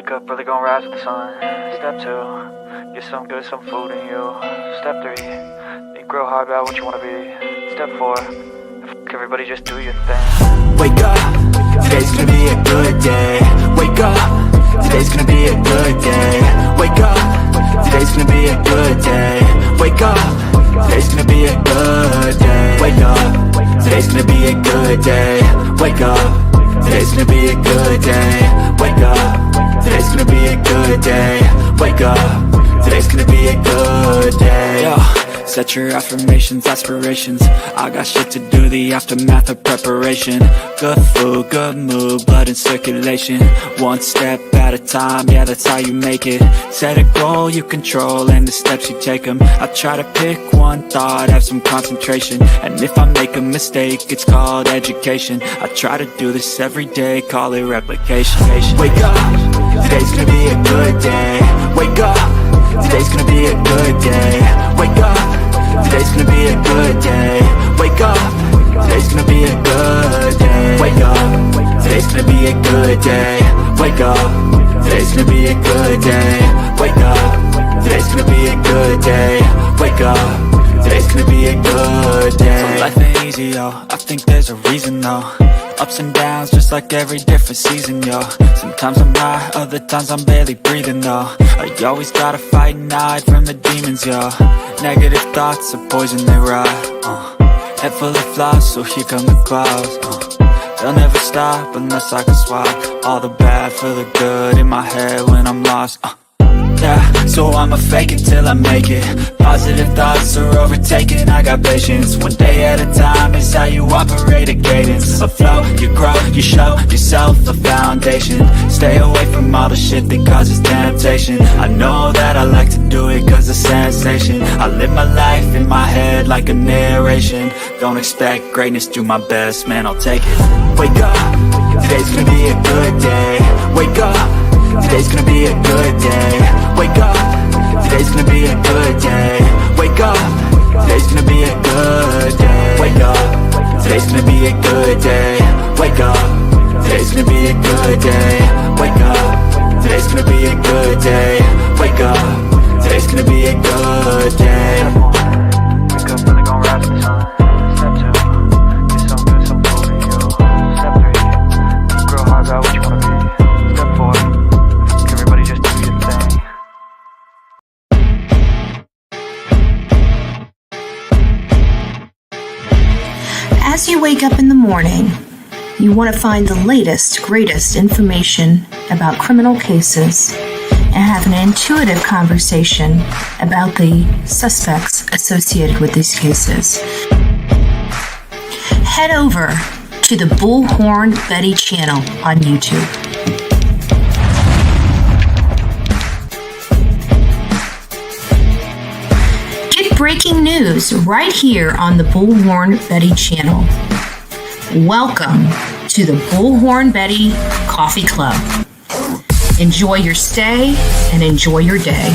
Wake up, really gonna rise with the sun. Step 2, get some good, some food in you. Step 3, think real hard about what you wanna be. Step 4, everybody just do your thing. Wake up, today's gonna be a good day. Wake up, today's gonna be a good day. Wake up, today's gonna be a good day. Wake up, today's gonna be a good day. Wake up, today's gonna be a good day. Wake up, today's gonna be a good day. Wake up, today's gonna be a good day. Wake up, today's gonna be a good day. Yo, set your affirmations, aspirations. I got shit to do, the aftermath of preparation. Good food, good mood, blood in circulation. One step at a time, yeah, that's how you make it. Set a goal you control and the steps you take them. I try to pick one thought, have some concentration. And if I make a mistake, it's called education. I try to do this every day, call it replication. Wake up, today's gonna be a good day. Wake up, today's gonna be a good day. Wake up, today's gonna be a good day. Wake up, today's gonna be a good day. Wake up, today's gonna be a good day. Wake up, today's gonna be a good day. Wake up, today's gonna be a good day. Wake up, today's gonna be a good day. So life ain't easy, yo, I think there's a reason though. Ups and downs, just like every different season, yo. Sometimes I'm high, other times I'm barely breathing, though. I always gotta fight and hide from the demons, yo. Negative thoughts are poison, they rot. Head full of flies, so here come the clouds. They'll never stop unless I can swap all the bad for the good in my head when I'm lost. Yeah, so I'ma fake it till I make it. Positive thoughts are overtaken, I got patience. One day at a time is how you operate a cadence. A flow, you grow, you show yourself a foundation. Stay away from all the shit that causes temptation. I know that I like to do it cause it's sensation. I live my life in my head like a narration. Don't expect greatness, do my best, man, I'll take it. Wake up, today's gonna be a good day. Wake up, today's gonna be a good day. Wake up, today's gonna be a good day. Wake up, today's gonna be a good day. Wake up, today's gonna be a good day. Wake up, today's gonna be a good day. Wake up, today's gonna be a good day. Wake up, today's gonna be a good day. Wake up, really gonna rise with the sun. Step 2, get some good, some food in you. Step 3, think real hard about what you wanna be. Step 4, everybody just do your thing. As you wake up in the morning, you want to find the latest, greatest information about criminal cases and have an intuitive conversation about the suspects associated with these cases. Head over to the Bullhorn Betty channel on YouTube. Get breaking news right here on the Bullhorn Betty channel. Welcome to the Bullhorn Betty Coffee Club. Enjoy your stay and enjoy your day.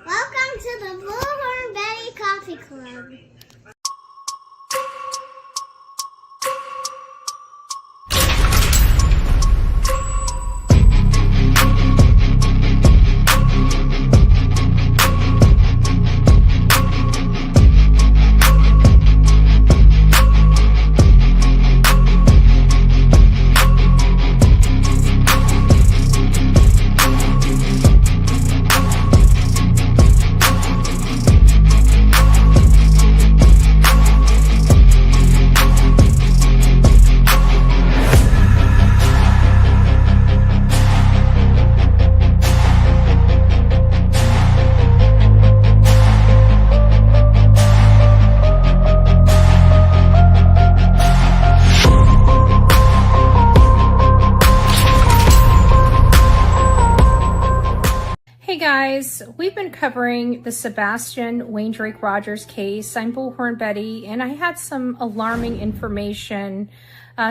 Welcome to the Bullhorn Betty Coffee Club. guys, we've been covering the Sebastian Wayne Rogers case. I'm Bullhorn Betty, and I had some alarming information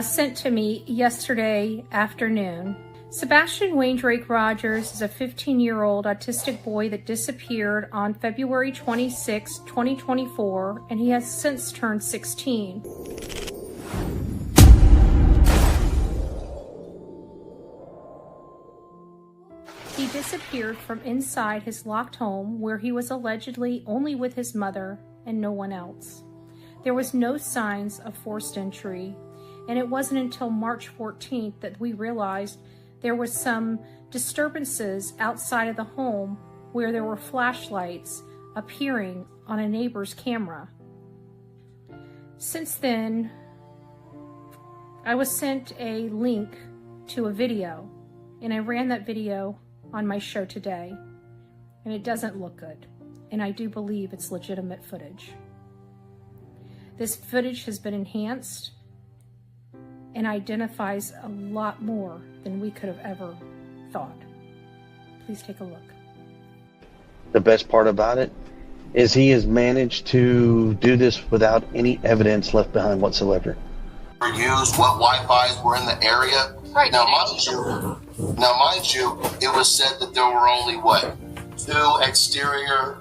sent to me yesterday afternoon. Sebastian Wayne Rogers is a 15-year-old autistic boy that disappeared on February 26, 2024, and he has since turned 16. He disappeared from inside his locked home where he was allegedly only with his mother and no one else. There was no signs of forced entry, and it wasn't until March 14th that we realized there was some disturbances outside of the home where there were flashlights appearing on a neighbor's camera. Since then, I was sent a link to a video, and I ran that video on my show today, and it doesn't look good, and I do believe it's legitimate footage. This footage has been enhanced and identifies a lot more than we could have ever thought. Please take a look. The best part about it is he has managed to do this without any evidence left behind whatsoever. Used what Wi-Fi's were in the area. Right. Now, mind you, it was said that there were only, 2 exterior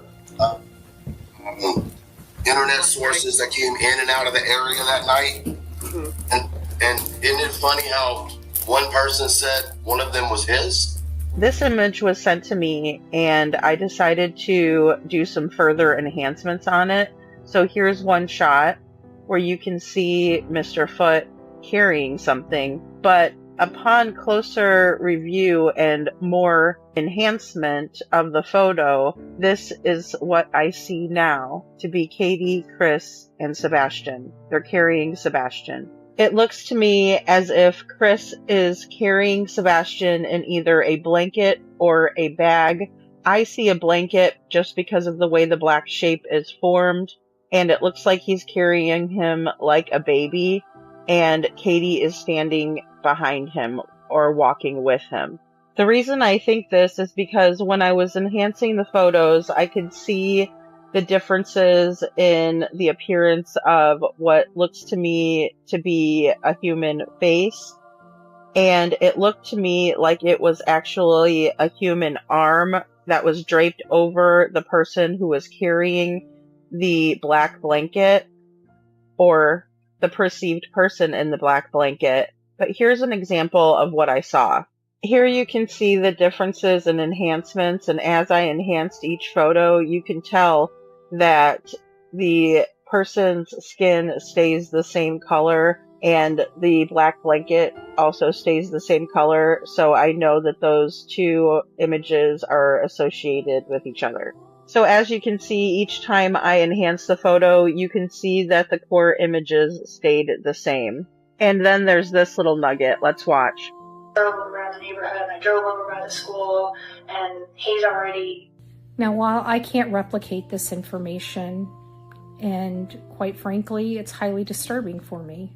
internet sources that came in and out of the area that night? Mm-hmm. And isn't it funny how one person said one of them was his? This image was sent to me, and I decided to do some further enhancements on it. So here's one shot where you can see Mr. Foote carrying something, but upon closer review and more enhancement of the photo, this is what I see now to be Katie, Chris, and Sebastian. They're carrying Sebastian. It looks to me as if Chris is carrying Sebastian in either a blanket or a bag. I see a blanket just because of the way the black shape is formed, and it looks like he's carrying him like a baby, and Katie is standing behind him or walking with him. The reason I think this is because when I was enhancing the photos, I could see the differences in the appearance of what looks to me to be a human face, and it looked to me like it was actually a human arm that was draped over the person who was carrying the black blanket, or the perceived person in the black blanket. But here's an example of what I saw. Here you can see the differences in enhancements, and as I enhanced each photo, you can tell that the person's skin stays the same color, and the black blanket also stays the same color, so I know that those 2 images are associated with each other. So as you can see, each time I enhance the photo, you can see that the core images stayed the same. And then there's this little nugget. Let's watch. I drove him around the neighborhood, I drove him around the school, and he's already... Now, while I can't replicate this information, and quite frankly, it's highly disturbing for me,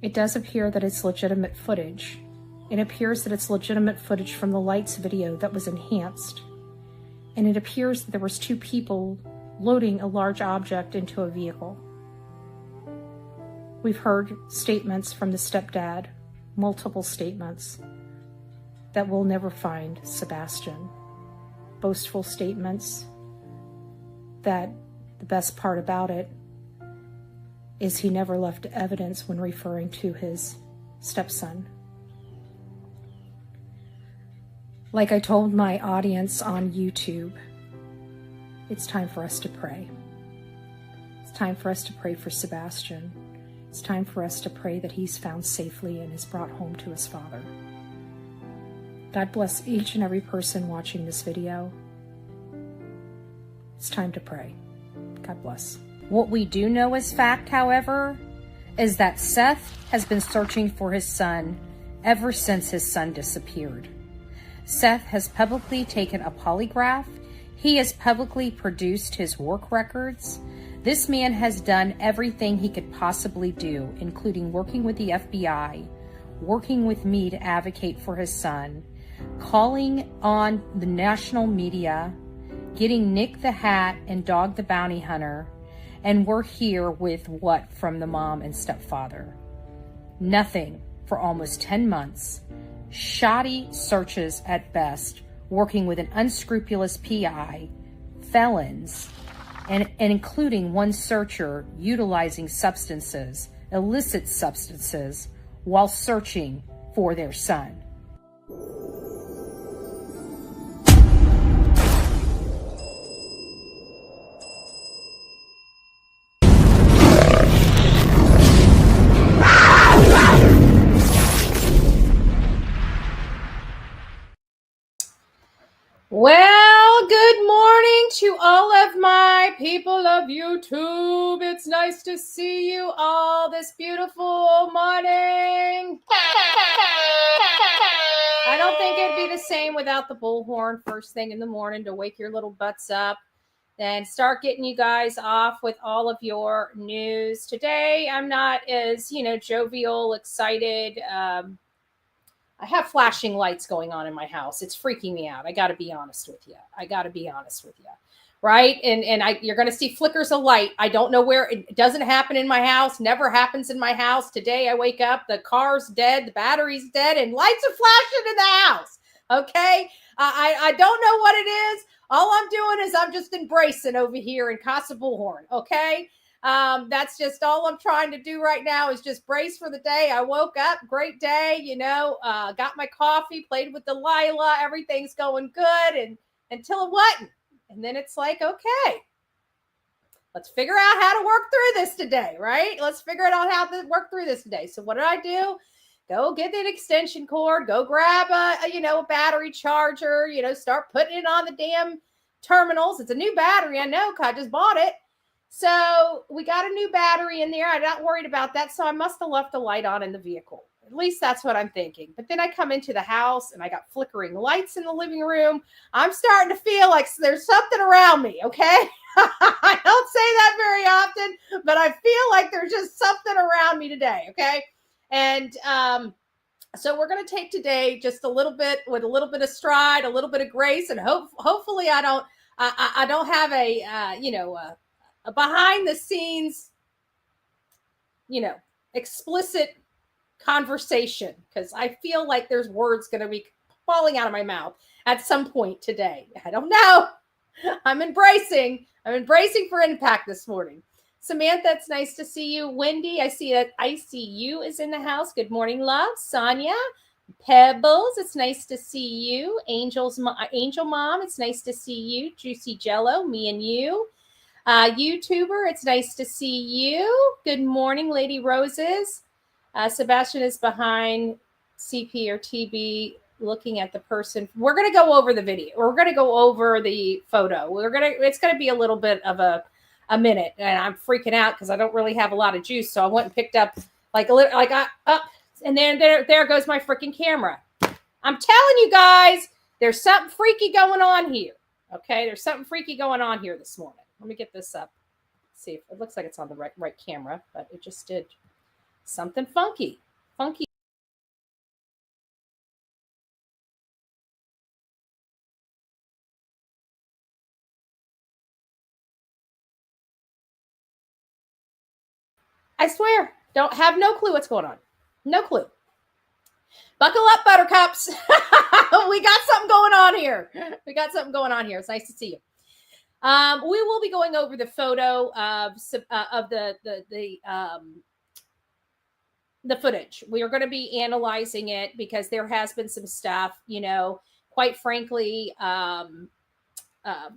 it does appear that it's legitimate footage. It appears that it's legitimate footage from the lights video that was enhanced. And it appears that there was 2 people loading a large object into a vehicle. We've heard statements from the stepdad, multiple statements, that we'll never find Sebastian. Boastful statements that the best part about it is he never left evidence when referring to his stepson. Like I told my audience on YouTube, it's time for us to pray. It's time for us to pray for Sebastian. It's time for us to pray that he's found safely and is brought home to his father. God bless each and every person watching this video. It's time to pray. God bless. What we do know as fact, however, is that Seth has been searching for his son ever since his son disappeared. Seth has publicly taken a polygraph. He has publicly produced his work records. This man has done everything he could possibly do, including working with the FBI, working with me to advocate for his son, calling on the national media, getting Nick the Hat and Dog the Bounty Hunter, and we're here with what from the mom and stepfather? Nothing for almost 10 months. Shoddy searches at best, working with an unscrupulous PI, felons, and including one searcher utilizing substances, illicit substances, while searching for their son. Well, good morning to all of my people of YouTube. It's nice to see you all this beautiful morning. I don't think it'd be the same without the bullhorn first thing in the morning to wake your little butts up and start getting you guys off with all of your news. Today, I'm not as, jovial, excited. I have flashing lights going on in my house. It's freaking me out. I got to be honest with you. Right? And you're going to see flickers of light. I don't know where. It doesn't happen in my house. Never happens in my house. Today I wake up, the car's dead, the battery's dead, and lights are flashing in the house. Okay? I don't know what it is. All I'm doing is I'm just embracing over here in Casa Bullhorn. Okay? That's just all I'm trying to do right now is just brace for the day. I woke up, great day, got my coffee, played with Delilah, everything's going good, and until it wasn't. And then it's like, okay, let's figure out how to work through this today, right? Let's figure out how to work through this today. So what did I do? Go get an extension cord, go grab a battery charger, start putting it on the damn terminals. It's a new battery, I know, because I just bought it. So we got a new battery in there. I'm not worried about that. So I must have left the light on in the vehicle. At least that's what I'm thinking. But then I come into the house and I got flickering lights in the living room. I'm starting to feel like there's something around me. Okay. I don't say that very often, but I feel like there's just something around me today. Okay. And, so we're going to take today just a little bit with a little bit of stride, a little bit of grace, and hopefully I don't have a behind the scenes, explicit conversation, because I feel like there's words going to be falling out of my mouth at some point today. I don't know. I'm embracing for impact this morning. Samantha, it's nice to see you. Wendy, I see that ICU is in the house. Good morning, love. Sonia, Pebbles, it's nice to see you. Angel Mom, it's nice to see you. Juicy Jello, me and you. YouTuber, it's nice to see you. Good morning, Lady Roses. Sebastian is behind CP or TB looking at the person. We're going to go over the video. We're going to go over the photo. It's going to be a little bit of a minute, and I'm freaking out because I don't really have a lot of juice. So I went and picked up and then there goes my freaking camera. I'm telling you guys, there's something freaky going on here. Okay. There's something freaky going on here this morning. Let me get this up. See if it looks like it's on the right camera, but it just did something funky. I swear, don't have no clue what's going on. No clue. Buckle up, buttercups. We got something going on here. It's nice to see you. We will be going over the photo of the footage. We are going to be analyzing it because there has been some stuff, quite frankly,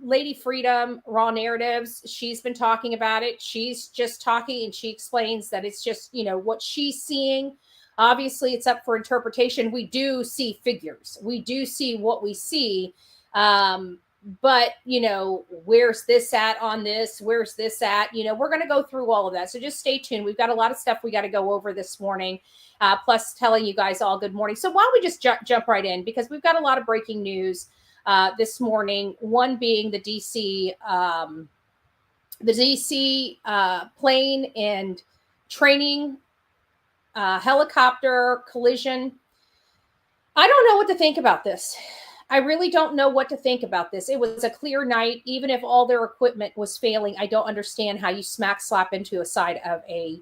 Lady Freedom, Raw Narratives, she's been talking about it. She's just talking and she explains that it's just, what she's seeing. Obviously, it's up for interpretation. We do see figures. We do see what we see. But, where's this at on this? Where's this at? We're going to go through all of that. So just stay tuned. We've got a lot of stuff we got to go over this morning, plus telling you guys all good morning. So why don't we just jump right in, because we've got a lot of breaking news this morning. One being the DC plane and training helicopter collision. I don't know what to think about this. I really don't know what to think about this. It was a clear night. Even if all their equipment was failing, I don't understand how you smack slap into a side of a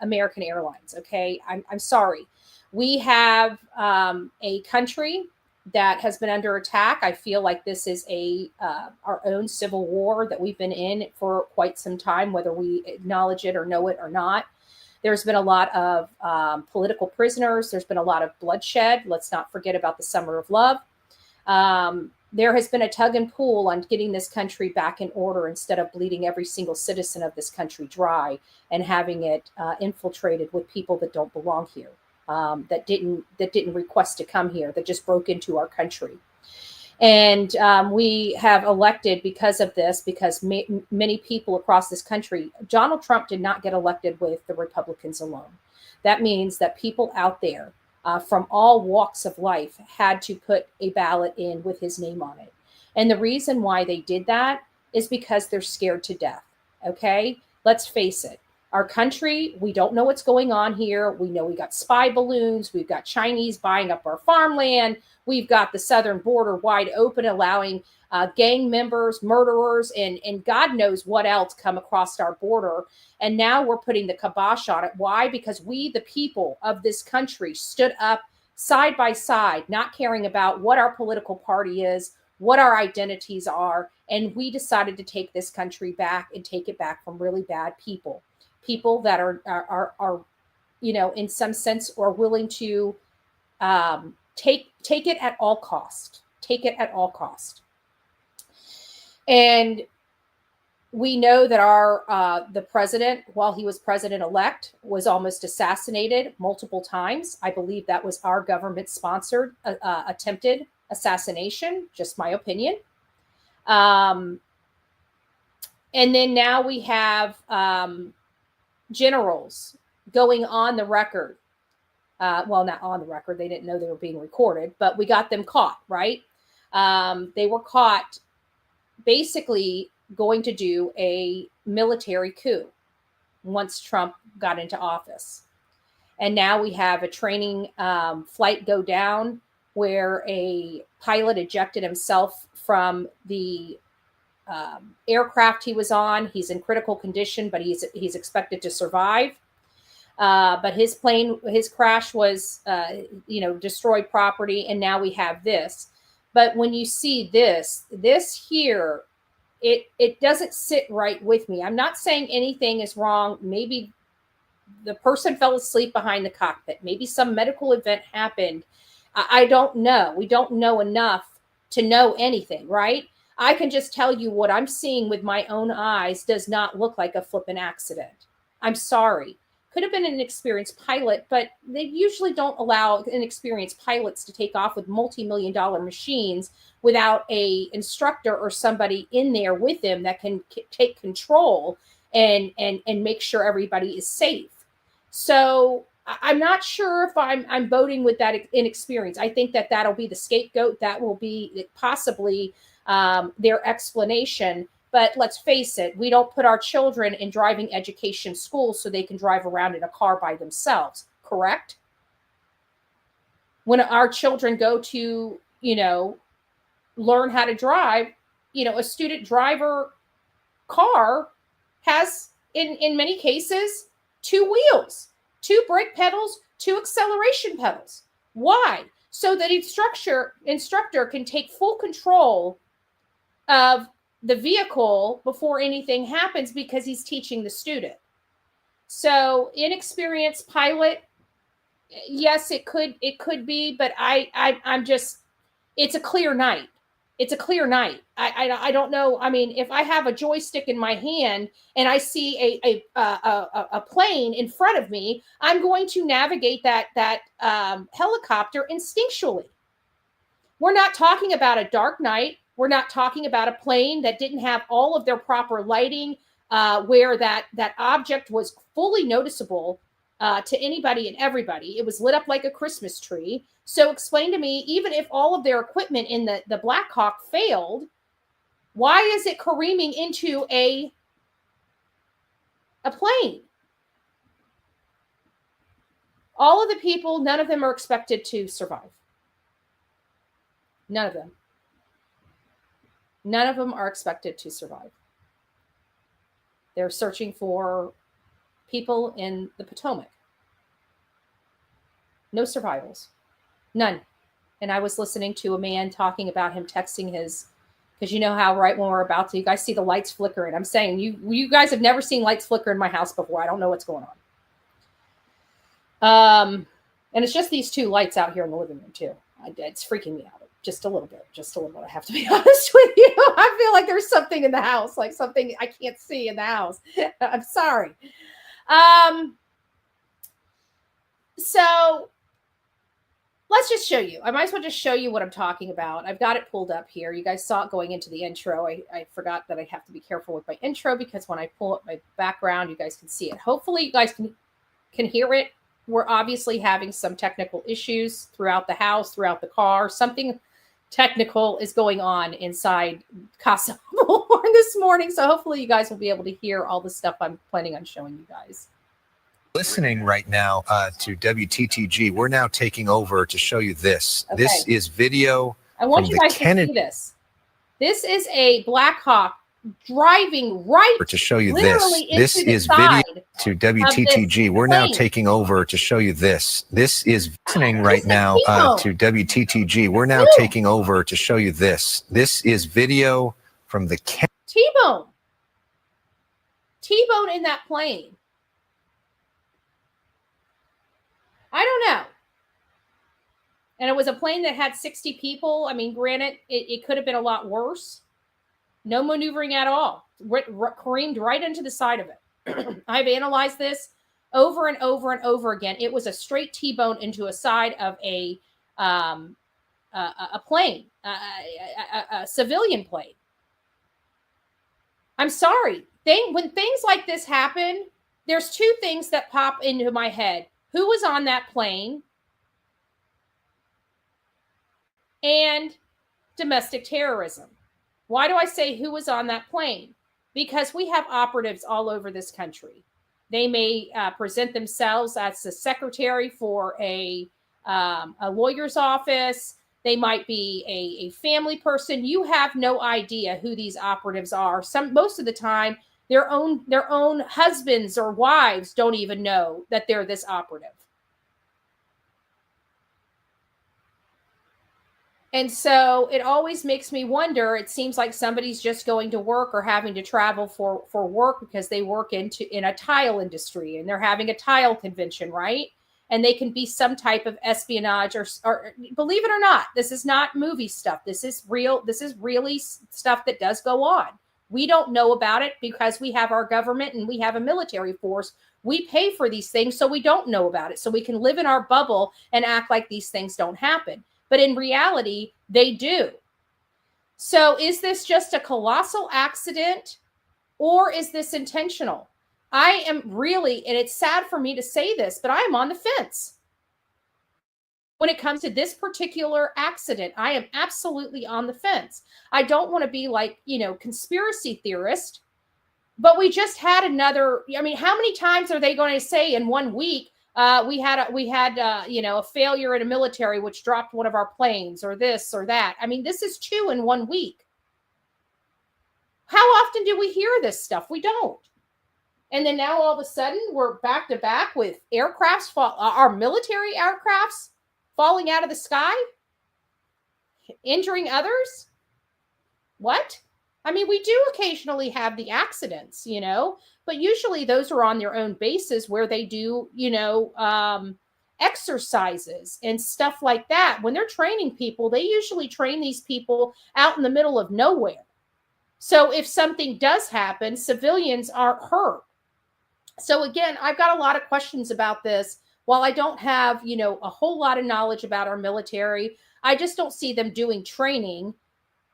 American Airlines. Okay, I'm sorry. We have a country that has been under attack. I feel like this is our own civil war that we've been in for quite some time, whether we acknowledge it or know it or not. There's been a lot of political prisoners. There's been a lot of bloodshed. Let's not forget about the Summer of Love. There has been a tug and pull on getting this country back in order instead of bleeding every single citizen of this country dry and having it infiltrated with people that don't belong here, that didn't request to come here, that just broke into our country. And we have elected because of this, because many people across this country, Donald Trump did not get elected with the Republicans alone. That means that people out there from all walks of life had to put a ballot in with his name on it. And the reason why they did that is because they're scared to death. Okay, let's face it. Our country, we don't know what's going on here. We know we got spy balloons. We've got Chinese buying up our farmland. We've got the southern border wide open, allowing gang members, murderers, and God knows what else come across our border. And now we're putting the kibosh on it. Why? Because we, the people of this country, stood up side by side, not caring about what our political party is, what our identities are. And we decided to take this country back and take it back from really bad people. People that are in some sense are willing to take it at all cost. Take it at all cost. And we know that the president, while he was president-elect, was almost assassinated multiple times. I believe that was our government-sponsored attempted assassination. Just my opinion. And then now we have generals going on the record. Well, not on the record. They didn't know they were being recorded, but we got them caught, right? They were caught basically going to do a military coup once Trump got into office. And now we have a training flight go down where a pilot ejected himself from the aircraft he was on. He's in critical condition, but he's expected to survive. But his crash was, destroyed property. And now we have this. But when you see this here, it doesn't sit right with me. I'm not saying anything is wrong. Maybe the person fell asleep behind the cockpit. Maybe some medical event happened. I don't know. We don't know enough to know anything, right? I can just tell you what I'm seeing with my own eyes does not look like a flippant accident. I'm sorry. Could have been an experienced pilot, but they usually don't allow inexperienced pilots to take off with multi-million-dollar machines without a instructor or somebody in there with them that can take control and make sure everybody is safe. So I'm not sure if I'm voting with that inexperience. I think that'll be the scapegoat. That will be possibly their explanation. But let's face it, we don't put our children in driving education schools so they can drive around in a car by themselves, correct? When our children go to, learn how to drive, a student driver car has, in many cases, 2 wheels, 2 brake pedals, 2 acceleration pedals. Why? So that instructor can take full control of the vehicle before anything happens because he's teaching the student. So inexperienced pilot, yes, it could be, but I'm just, it's a clear night. It's a clear night. I don't know. I mean, if I have a joystick in my hand and I see a plane in front of me, I'm going to navigate that helicopter instinctually. We're not talking about a dark night. We're not talking about a plane that didn't have all of their proper lighting, where that object was fully noticeable to anybody and everybody. It was lit up like a Christmas tree. So explain to me, even if all of their equipment in the Black Hawk failed, why is it careening into a plane? All of the people, none of them are expected to survive. None of them. None of them are expected to survive. They're searching for people in the Potomac. No survivals. None. And I was listening to a man talking about him texting his, because you know how right when we're about to, you guys see the lights flickering. I'm saying, you guys have never seen lights flicker in my house before. I don't know what's going on. And it's just these two lights out here in the living room too. It's freaking me out just a little bit. I have to be honest with you. I feel like there's something in the house, like something I can't see in the house. I'm sorry. So let's just show you. I might as well just show you what I'm talking about. I've got it pulled up here. You guys saw it going into the intro. I forgot that I have to be careful with my intro because when I pull up my background, you guys can see it. Hopefully you guys can hear it. We're obviously having some technical issues throughout the house, throughout the car. Something technical is going on inside Casa Bullhorn this morning. So hopefully you guys will be able to hear all the stuff I'm planning on showing you guys. Listening right now to WTTG, we're now taking over to show you this. Okay. This is video. I want you guys to see this. This is a Black Hawk driving right to show you this. Literally This into the is video side to WTTG. We're now taking over to show you this. This is listening right now to WTTG. We're now taking over to show you this. This is video from the T-Bone. T-Bone in that plane. I don't know. And it was a plane that had 60 people. I mean, granted, it could have been a lot worse. No maneuvering at all. Careened right into the side of it. I've analyzed this over and over and over again. It was a straight T-bone into a side of a plane, a civilian plane. I'm sorry. When things like this happen, there's two things that pop into my head. Who was on that plane? And domestic terrorism. Why do I say who was on that plane? Because we have operatives all over this country. They may present themselves as the secretary for a lawyer's office. They might be a family person. You have no idea who these operatives are. Most of the time, their own husbands or wives don't even know that they're this operative. And so it always makes me wonder, it seems like somebody's just going to work or having to travel for work because they work in a tile industry and they're having a tile convention, right? And they can be some type of espionage or believe it or not, this is not movie stuff. This is real. This is really stuff that does go on. We don't know about it because we have our government and we have a military force. We pay for these things, so we don't know about it. So we can live in our bubble and act like these things don't happen. But in reality, they do. So is this just a colossal accident or is this intentional? I am really, and it's sad for me to say this, but I am on the fence. When it comes to this particular accident, I am absolutely on the fence. I don't want to be like, conspiracy theorist, but we just had another, I mean, how many times are they going to say in 1 week, we had a failure in a military which dropped one of our planes or this or that. I mean, this is 2 in 1 week. How often do we hear this stuff? We don't. And then now all of a sudden we're back to back with aircrafts, our military aircrafts falling out of the sky, injuring others. What? I mean, we do occasionally have the accidents, but usually those are on their own bases where they do, exercises and stuff like that. When they're training people, they usually train these people out in the middle of nowhere. So if something does happen, civilians aren't hurt. So again, I've got a lot of questions about this. While I don't have, a whole lot of knowledge about our military, I just don't see them doing training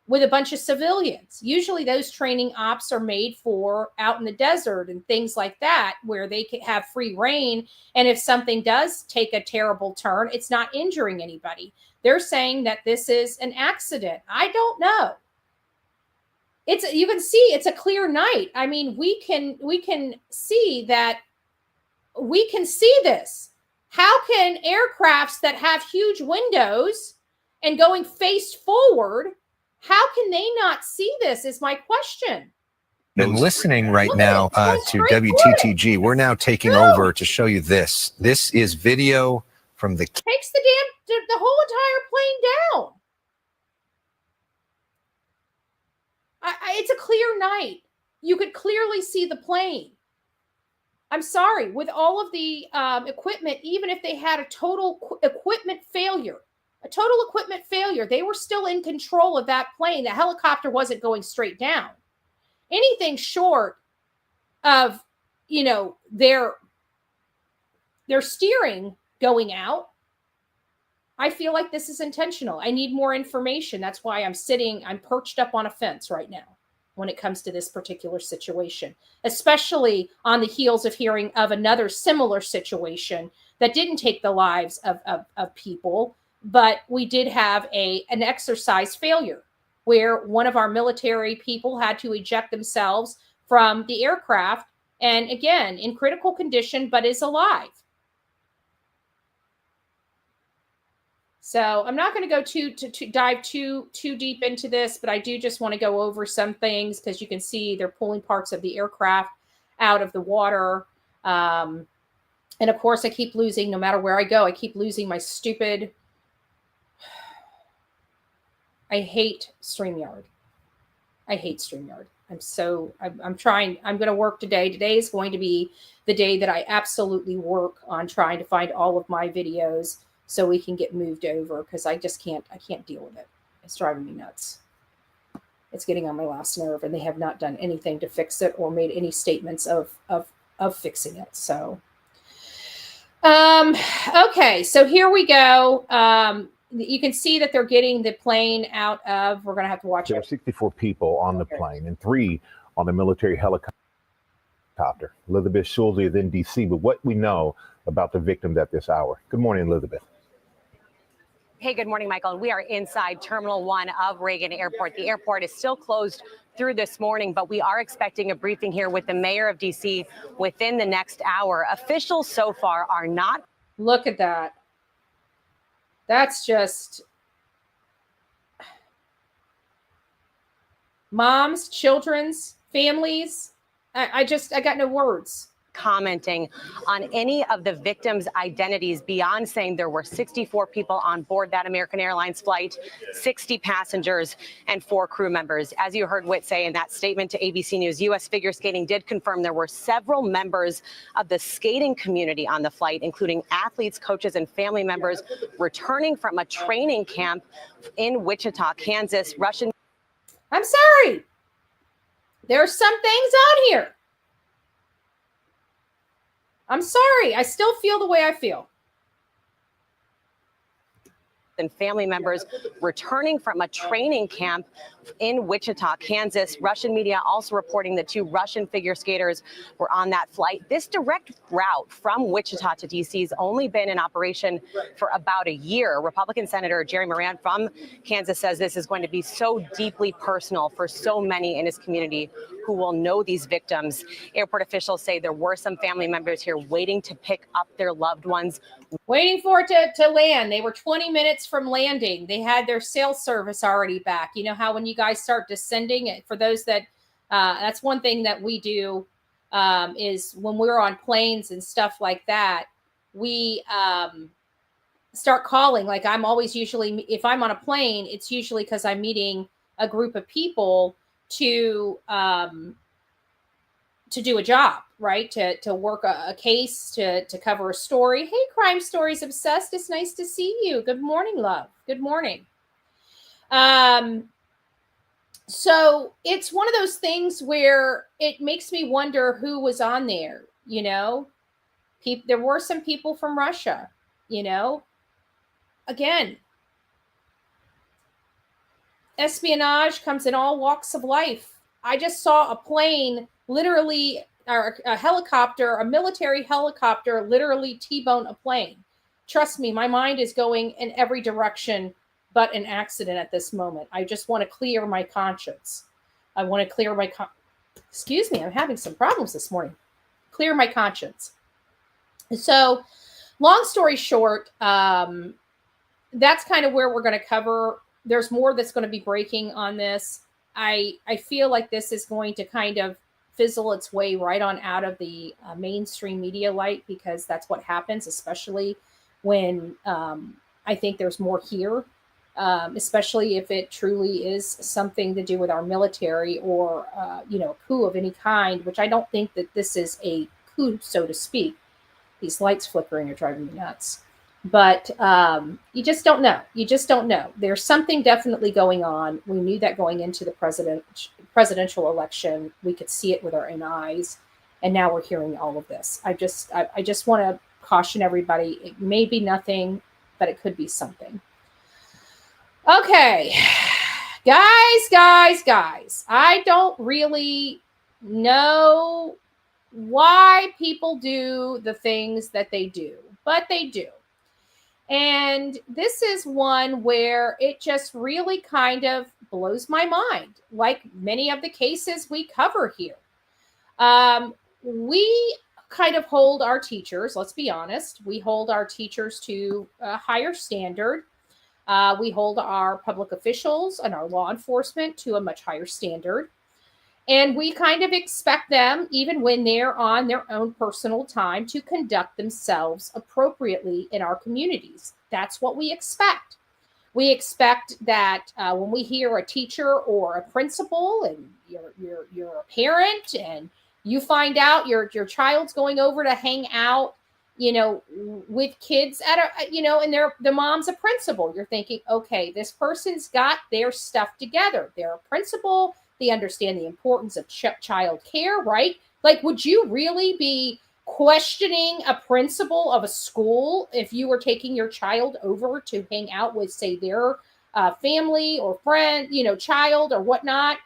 with a bunch of civilians. Usually those training ops are made for out in the desert and things like that, where they can have free reign. And if something does take a terrible turn, it's not injuring anybody. They're saying that this is an accident. I don't know. You can see it's a clear night. I mean, we can see that we can see this. How can aircrafts that have huge windows and going face forward, how can they not see this is my question. And listening right now to WTTG, we're now taking over to show you this. This is video from the... Takes the whole entire plane down. It's a clear night. You could clearly see the plane. I'm sorry, with all of the equipment, even if they had a total equipment failure, they were still in control of that plane. The helicopter wasn't going straight down. Anything short of, their steering going out, I feel like this is intentional. I need more information. That's why I'm perched up on a fence right now when it comes to this particular situation, especially on the heels of hearing of another similar situation that didn't take the lives of people, but we did have an exercise failure where one of our military people had to eject themselves from the aircraft, and again, in critical condition, but is alive. So I'm not going to go to dive too deep into this, but I do just want to go over some things because you can see they're pulling parts of the aircraft out of the water. And of course, I keep losing, no matter where I go, I keep losing my stupid... I hate StreamYard. I'm trying, I'm going to work today. Today is going to be the day that I absolutely work on trying to find all of my videos so we can get moved over, because I can't deal with it. It's driving me nuts. It's getting on my last nerve, and they have not done anything to fix it or made any statements of fixing it. So, okay, so here we go. You can see that they're getting the plane out of, we're going to have to watch it. There were 64 people on the plane and 3 on the military helicopter. Elizabeth Schulze is in D.C., but what we know about the victims at this hour. Good morning, Elizabeth. Hey, good morning, Michael. We are inside Terminal 1 of Reagan Airport. The airport is still closed through this morning, but we are expecting a briefing here with the mayor of D.C. within the next hour. Officials so far are not. Look at that. That's just moms, children's, families. I got no words. Commenting on any of the victims' identities beyond saying there were 64 people on board that American Airlines flight, 60 passengers, and 4 crew members. As you heard Whit say in that statement to ABC News, U.S. Figure Skating did confirm there were several members of the skating community on the flight, including athletes, coaches, and family members returning from a training camp in Wichita, Kansas. I'm sorry. There are some things on here. I'm sorry. I still feel the way I feel. And family members returning from a training camp in Wichita, Kansas. Russian media also reporting that 2 Russian figure skaters were on that flight. This direct route from Wichita to D.C. has only been in operation for about a year. Republican Senator Jerry Moran from Kansas says this is going to be so deeply personal for so many in his community who will know these victims. Airport officials say there were some family members here waiting to pick up their loved ones. Waiting for it to land. They were 20 minutes from landing. They had their cell service already back. You know how when you guys start descending, for those that, that's one thing that we do is when we're on planes and stuff like that, we start calling. Like I'm always usually, if I'm on a plane, it's usually because I'm meeting a group of people to do a job, right? To work a case, to cover a story. Hey, Crime Stories Obsessed. It's nice to see you. Good morning, love. Good morning. So it's one of those things where it makes me wonder who was on there, you know? There were some people from Russia, you know? Again, espionage comes in all walks of life. I just saw a plane literally, or a helicopter, a military helicopter, literally T-bone a plane. Trust me, my mind is going in every direction but an accident at this moment. I just want to clear my conscience. I want to clear my excuse me, I'm having some problems this morning. Clear my conscience. So long story short, that's kind of where we're going to cover. There's more that's going to be breaking on this. I feel like this is going to kind of fizzle its way right on out of the mainstream media light, because that's what happens, especially when I think there's more here, especially if it truly is something to do with our military or, coup of any kind, which I don't think that this is a coup, so to speak. These lights flickering are driving me nuts. But you just don't know. You just don't know. There's something definitely going on. We knew that going into the presidential election. We could see it with our own eyes. And now we're hearing all of this. I just want to caution everybody. It may be nothing, but it could be something. Okay. Guys. I don't really know why people do the things that they do, but they do. And this is one where it just really kind of blows my mind, like many of the cases we cover here. We kind of hold our teachers, let's be honest, we hold our teachers to a higher standard. We hold our public officials and our law enforcement to a much higher standard. And we kind of expect them, even when they're on their own personal time, to conduct themselves appropriately in our communities. That's what we expect. We expect that when we hear a teacher or a principal, and you're a parent, and you find out your child's going over to hang out, with kids at and the mom's a principal. You're thinking, okay, this person's got their stuff together. They're a principal. They understand the importance of child care, right? Like, would you really be questioning a principal of a school if you were taking your child over to hang out with, say, their family or friend, child or whatnot?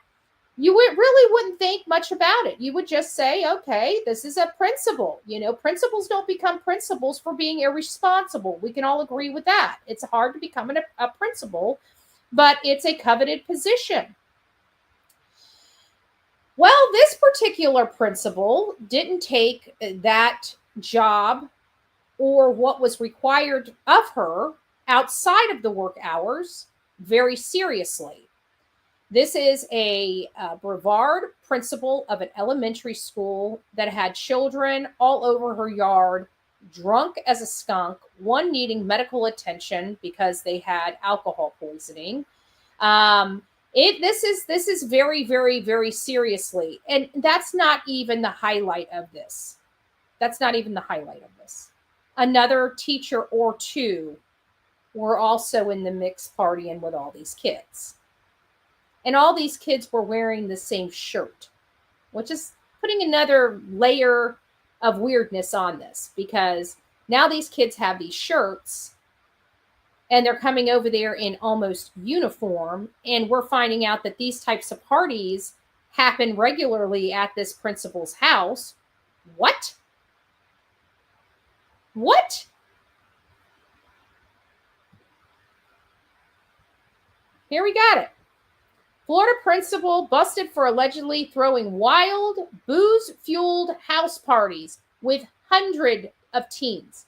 You really wouldn't think much about it. You would just say, okay, this is a principal. Principals don't become principals for being irresponsible. We can all agree with that. It's hard to become a principal, but it's a coveted position. Well, this particular principal didn't take that job or what was required of her outside of the work hours very seriously. This is a Brevard principal of an elementary school that had children all over her yard, drunk as a skunk, one needing medical attention because they had alcohol poisoning. This is very, very, very seriously. And that's not even the highlight of this. Another teacher or two were also in the mix partying with all these kids. And all these kids were wearing the same shirt, which is putting another layer of weirdness on this, because now these kids have these shirts and they're coming over there in almost uniform. And we're finding out that these types of parties happen regularly at this principal's house. What? Here we got it. Florida principal busted for allegedly throwing wild, booze-fueled house parties with hundreds of teens.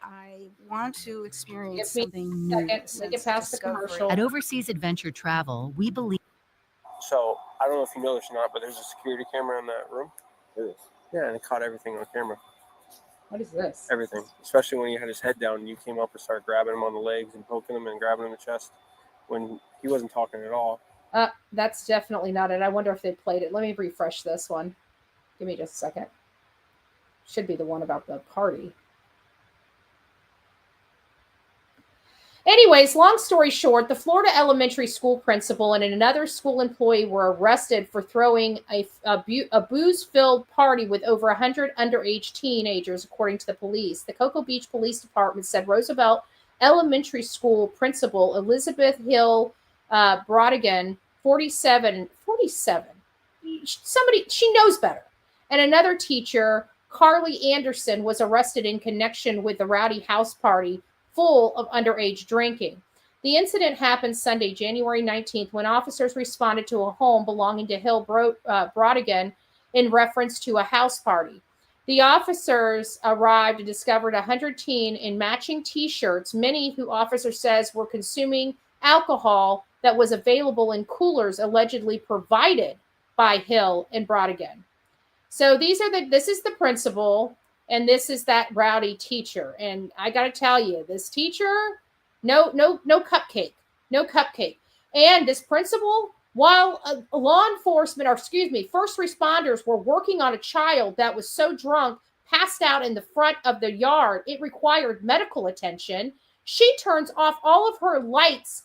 I want to experience something new. Past the commercial. At Overseas Adventure Travel, we believe. So, I don't know if you know this or not, but there's a security camera in that room. There is. Yeah, and it caught everything on camera. What is this? Everything. Especially when he had his head down and you came up and started grabbing him on the legs and poking him and grabbing him in the chest when he wasn't talking at all. That's definitely not it. I wonder if they played it. Let me refresh this one. Give me just a second. Should be the one about the party. Anyways, long story short, the Florida elementary school principal and another school employee were arrested for throwing a booze-filled party with over 100 underage teenagers, according to the police. The Cocoa Beach Police Department said Roosevelt Elementary School principal Elizabeth Hill Brodigan, 47. She knows better. And another teacher, Carly Anderson, was arrested in connection with the rowdy house party full of underage drinking. The incident happened Sunday, January 19th, when officers responded to a home belonging to Hill Brodigan in reference to a house party. The officers arrived and discovered 100 teens in matching T-shirts, many who officer says were consuming alcohol that was available in coolers allegedly provided by Hill and Brodigan. So this is the principal, and this is that rowdy teacher. And I got to tell you, this teacher, no cupcake. And this principal, while law enforcement, first responders were working on a child that was so drunk, passed out in the front of the yard, it required medical attention. She turns off all of her lights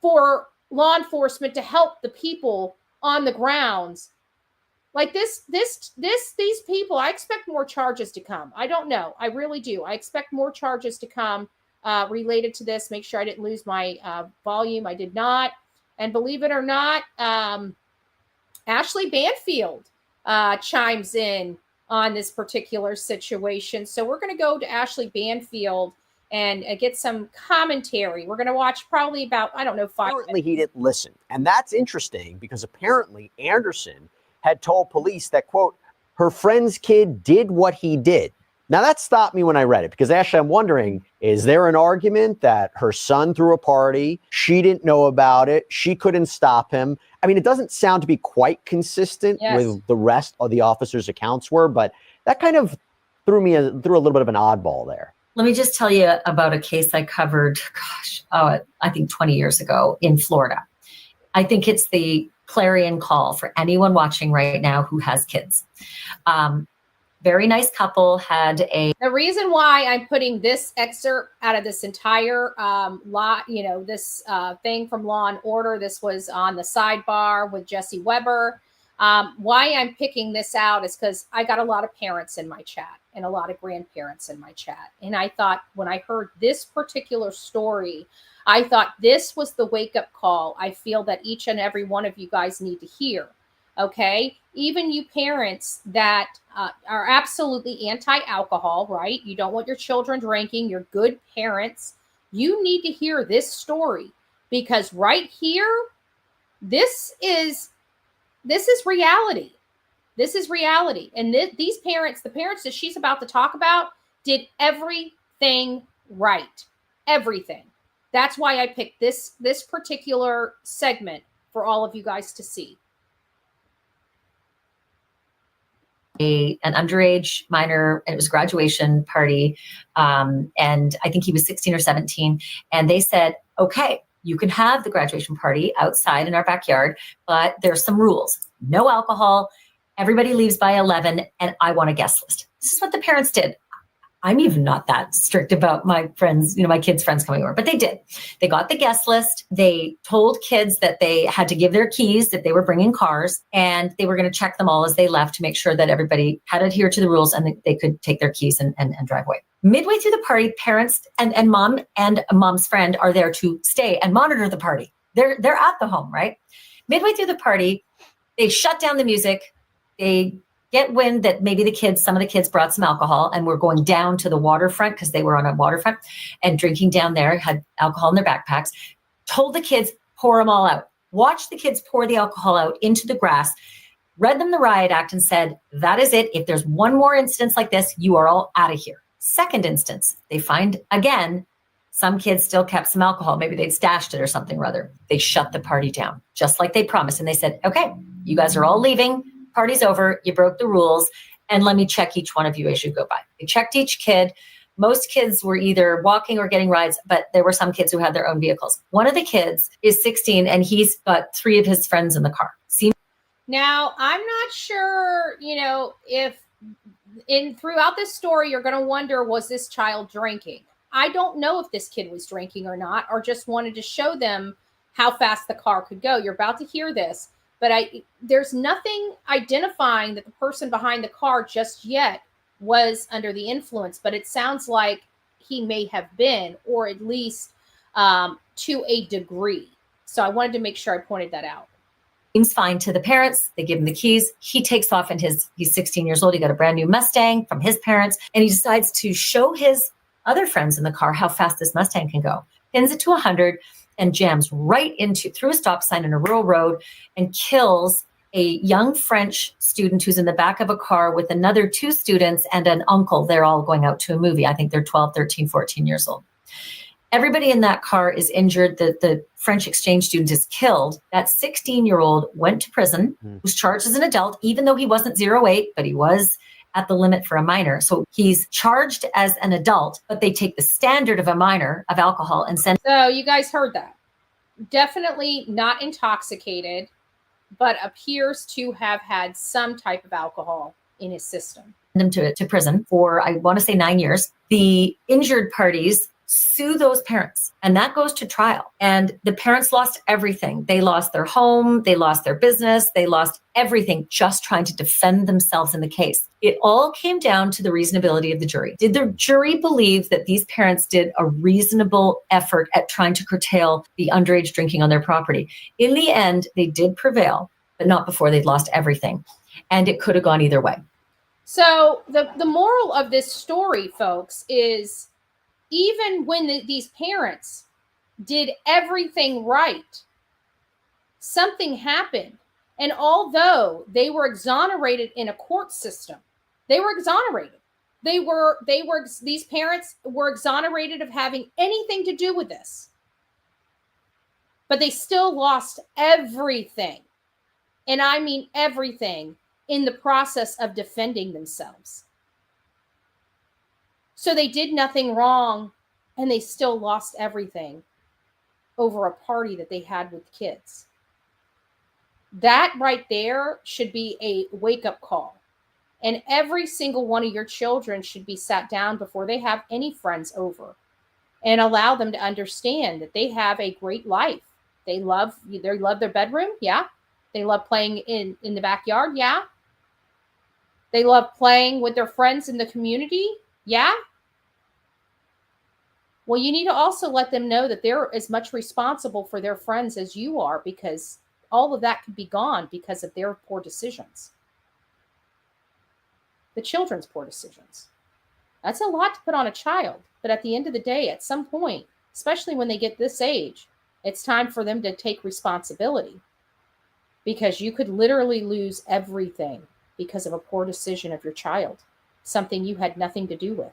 for law enforcement to help the people on the grounds. Like these people, I expect more charges to come. I don't know. I really do. I expect more charges to come related to this. Make sure I didn't lose my volume. I did not. And believe it or not, Ashley Banfield chimes in on this particular situation. So we're going to go to Ashley Banfield and get some commentary. We're going to watch probably about, 5 minutes. Apparently he didn't listen. And that's interesting because apparently Anderson had told police that, quote, her friend's kid did what he did. Now that stopped me when I read it because actually I'm wondering, is there an argument that her son threw a party, she didn't know about it, she couldn't stop him? I mean, it doesn't sound to be quite consistent with the rest of the officers' accounts were, but that kind of threw a little bit of an oddball there. Let me just tell you about a case I covered, I think 20 years ago in Florida. I think it's the clarion call for anyone watching right now who has kids. Very nice couple had The reason why I'm putting this excerpt out of this entire thing from Law and Order, this was on the sidebar with Jesse Weber. Why I'm picking this out is because I got a lot of parents in my chat and a lot of grandparents in my chat. And I thought when I heard this particular story, I thought this was the wake-up call I feel that each and every one of you guys need to hear. Okay? Even you parents that are absolutely anti-alcohol, right? You don't want your children drinking. You're good parents. You need to hear this story because right here, this is reality. This is reality. And these parents, the parents that she's about to talk about, did everything right. Everything. That's why I picked this particular segment for all of you guys to see. An underage minor, and it was a graduation party. And I think he was 16 or 17. And they said, okay, you can have the graduation party outside in our backyard, but there's some rules. No alcohol. Everybody leaves by 11, and I want a guest list. This is what the parents did. I'm even not that strict about my friends, my kids' friends coming over, but they did. They got the guest list. They told kids that they had to give their keys, that they were bringing cars, and they were going to check them all as they left to make sure that everybody had adhered to the rules and they could take their keys and drive away. Midway through the party, parents and mom and mom's friend are there to stay and monitor the party. They're at the home, right? Midway through the party, they shut down the music. They get wind that maybe some of the kids brought some alcohol and were going down to the waterfront because they were on a waterfront and drinking down there, had alcohol in their backpacks, told the kids, pour them all out. Watched the kids pour the alcohol out into the grass, read them the riot act and said, that is it. If there's one more instance like this, you are all out of here. Second instance, they find again, some kids still kept some alcohol. Maybe they'd stashed it or something or other. They shut the party down just like they promised. And they said, okay, you guys are all leaving. Party's over. You broke the rules. And let me check each one of you as you go by. They checked each kid. Most kids were either walking or getting rides, but there were some kids who had their own vehicles. One of the kids is 16 and he's got 3 of his friends in the car. Now, I'm not sure, if throughout this story, you're going to wonder, was this child drinking? I don't know if this kid was drinking or not, or just wanted to show them how fast the car could go. You're about to hear this. But there's nothing identifying that the person behind the car just yet was under the influence, but it sounds like he may have been, or at least to a degree. So I wanted to make sure I pointed that out. Seems fine to the parents. They give him the keys. He takes off and he's 16 years old. He got a brand new Mustang from his parents, and he decides to show his other friends in the car how fast this Mustang can go. pins it to 100 and jams right through a stop sign in a rural road and kills a young French student who's in the back of a car with another 2 students and an uncle. They're all going out to a movie. I think they're 12, 13, 14 years old. Everybody in that car is injured. The French exchange student is killed. That 16-year-old went to prison, was charged as an adult, even though he wasn't 08, but he was at the limit for a minor. So he's charged as an adult, but they take the standard of a minor of alcohol and send. So you guys heard that. Definitely not intoxicated, but appears to have had some type of alcohol in his system. Them to prison for, I want to say 9 years. The injured parties sue those parents, and that goes to trial. And the parents lost everything. They lost their home, they lost their business, they lost everything just trying to defend themselves in the case. It all came down to the reasonability of the jury. Did the jury believe that these parents did a reasonable effort at trying to curtail the underage drinking on their property? In the end, they did prevail, but not before they'd lost everything. And it could have gone either way. So the moral of this story, folks, is even when these parents did everything right, something happened. And although they were exonerated in a court system, they were exonerated. These parents were exonerated of having anything to do with this. But they still lost everything. And I mean everything in the process of defending themselves. So they did nothing wrong, and they still lost everything over a party that they had with kids. That right there should be a wake-up call. And every single one of your children should be sat down before they have any friends over and allow them to understand that they have a great life. They love their bedroom, yeah. They love playing in the backyard, yeah. They love playing with their friends in the community, yeah. Well, you need to also let them know that they're as much responsible for their friends as you are, because all of that could be gone because of their poor decisions. The children's poor decisions. That's a lot to put on a child. But at the end of the day, at some point, especially when they get this age, it's time for them to take responsibility, because you could literally lose everything because of a poor decision of your child, something you had nothing to do with.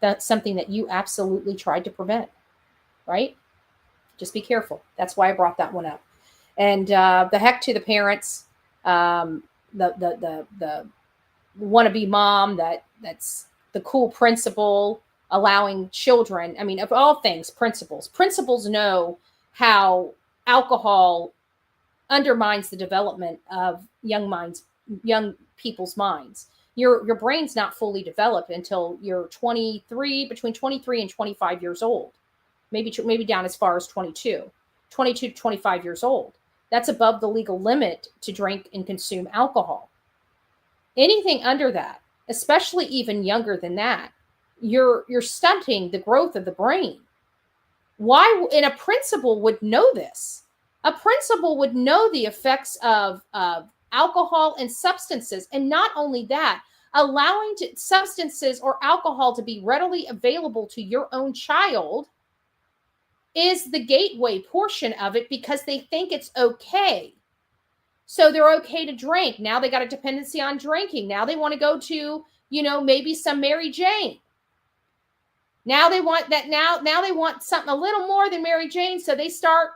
That's something that you absolutely tried to prevent, right? Just be careful. That's why I brought that one up. And the heck to the parents, the wannabe mom that's the cool principal, allowing children. I mean, of all things, principals know how alcohol undermines the development of young people's minds. Your brain's not fully developed until you're between 23 and 25 years old, maybe down as far as 22 to 25 years old. That's above the legal limit to drink and consume alcohol. Anything under that, especially even younger than that, you're stunting the growth of the brain. Why? And a principal would know this. A principal would know the effects of alcohol and substances. And not only that, allowing substances or alcohol to be readily available to your own child is the gateway portion of it, because they think it's okay. So they're okay to drink. Now they got a dependency on drinking. Now they want to go to, maybe some Mary Jane. Now they want that. Now they want something a little more than Mary Jane. So they start,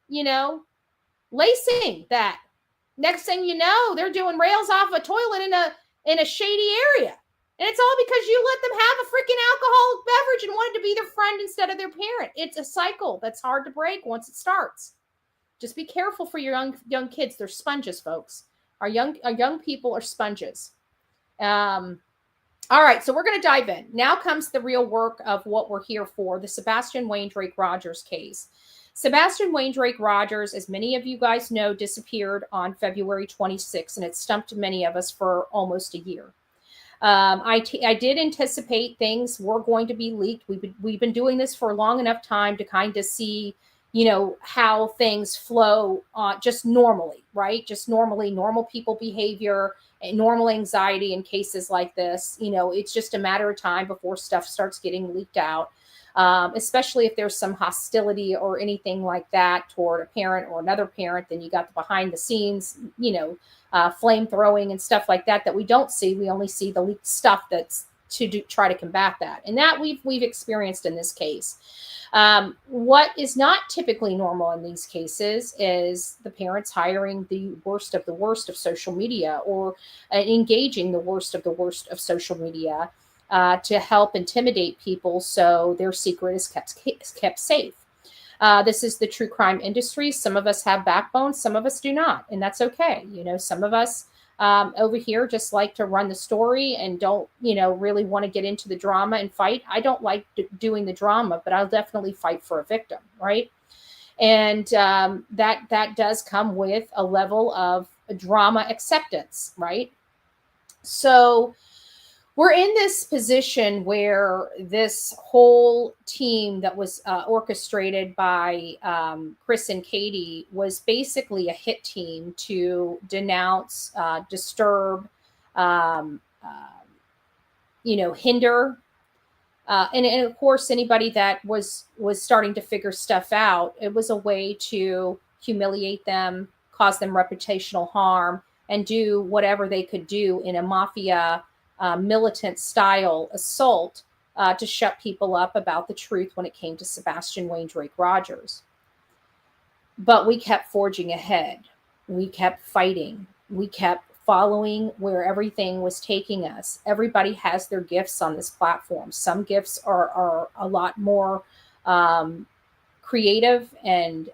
lacing that. Next thing you know, they're doing rails off a toilet in a shady area. And it's all because you let them have a freaking alcoholic beverage and wanted to be their friend instead of their parent. It's a cycle that's hard to break once it starts. Just be careful for your young kids. They're sponges, folks. Our young people are sponges. All right, so we're going to dive in. Now comes the real work of what we're here for, the Sebastian Wayne Drake Rogers case. Sebastian Wayne Drake Rogers, as many of you guys know, disappeared on February 26th, and it stumped many of us for almost a year. I did anticipate things were going to be leaked. We've been doing this for a long enough time to kind of see, how things flow just normally, right? Just normally, normal people behavior and normal anxiety in cases like this. It's just a matter of time before stuff starts getting leaked out. especially if there's some hostility or anything like that toward a parent or another parent. Then you got the behind the scenes, flame throwing and stuff like that we don't see. We only see the leaked stuff that's try to combat that. And that we've experienced in this case. What is not typically normal in these cases is the parents hiring the worst of social media, or engaging the worst of social media to help intimidate people so their secret is kept safe. This is the true crime industry. Some of us have backbone, some of us do not, and that's okay. Some of us over here just like to run the story and don't, really want to get into the drama and fight. I don't like doing the drama, but I'll definitely fight for a victim, right? And that does come with a level of drama acceptance, right? So we're in this position where this whole team that was orchestrated by Chris and Katie was basically a hit team to denounce, disturb, hinder. And of course, anybody that was starting to figure stuff out, it was a way to humiliate them, cause them reputational harm, and do whatever they could do in a mafia militant style assault to shut people up about the truth when it came to Sebastian Wayne Drake Rogers. But we kept forging ahead. We kept fighting. We kept following where everything was taking us. Everybody has their gifts on this platform. Some gifts are a lot more creative and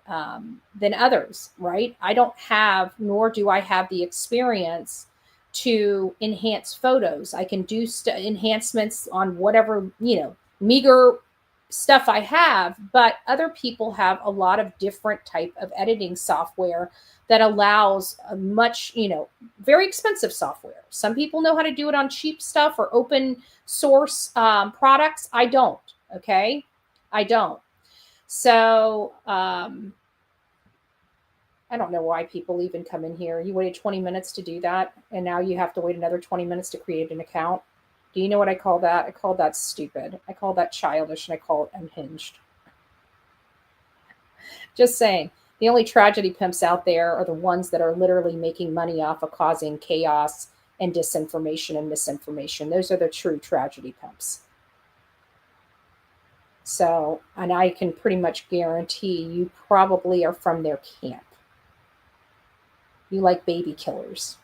than others, right? I don't have, nor do I have the experience to enhance photos. I can do enhancements on whatever, meager stuff I have, but other people have a lot of different type of editing software that allows a much, very expensive software. Some people know how to do it on cheap stuff or open source products. I don't. Okay. I don't. So, I don't know why people even come in here. You waited 20 minutes to do that, and now you have to wait another 20 minutes to create an account. Do you know what I call that? I call that stupid. I call that childish, and I call it unhinged. Just saying. The only tragedy pimps out there are the ones that are literally making money off of causing chaos and disinformation and misinformation. Those are the true tragedy pimps. So, and I can pretty much guarantee you probably are from their camp. You like baby killers.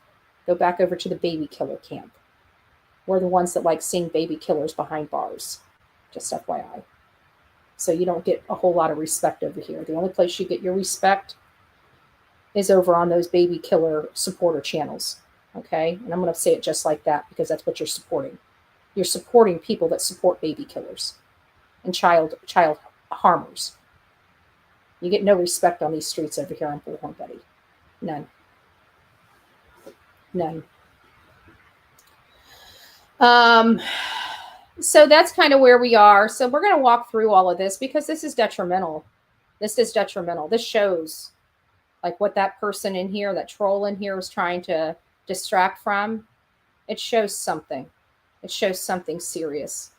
Go back over to the baby killer camp. We're the ones that like seeing baby killers behind bars. Just FYI. So you don't get a whole lot of respect over here. The only place you get your respect is over on those baby killer supporter channels. Okay? And I'm going to say it just like that because that's what you're supporting. You're supporting people that support baby killers and child harmers. You get no respect on these streets over here on Bullhorn Betty. None. None. So that's kind of where we are. So we're going to walk through all of this because this is detrimental. This is detrimental. This shows like what that person in here, that troll in here is trying to distract from. It shows something. It shows something serious.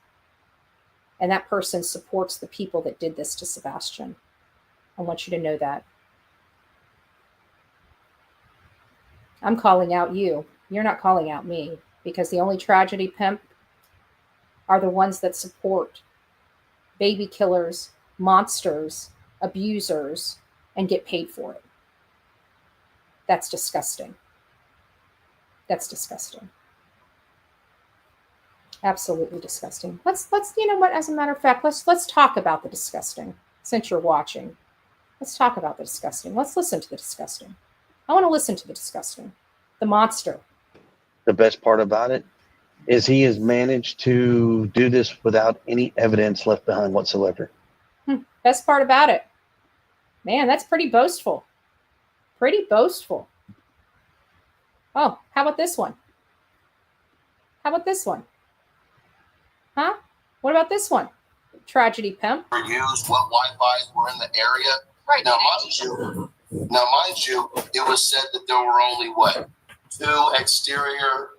And that person supports the people that did this to Sebastian. I want you to know that. I'm calling out you. You're not calling out me, because the only tragedy pimp are the ones that support baby killers, monsters, abusers, and get paid for it. That's disgusting. That's disgusting. Absolutely disgusting. Let's you know what, as a matter of fact, let's talk about the disgusting since you're watching. Let's talk about the disgusting. Let's listen to the disgusting. I want to listen to the disgusting. The monster. The best part about it is he has managed to do this without any evidence left behind whatsoever. Best part about it. Man, that's pretty boastful. Pretty boastful. Oh, how about this one? How about this one? Huh? What about this one? Tragedy pimp. Used what Wi-Fi's were in the area. Right. Now, mind you, it was said that there were only 2 exterior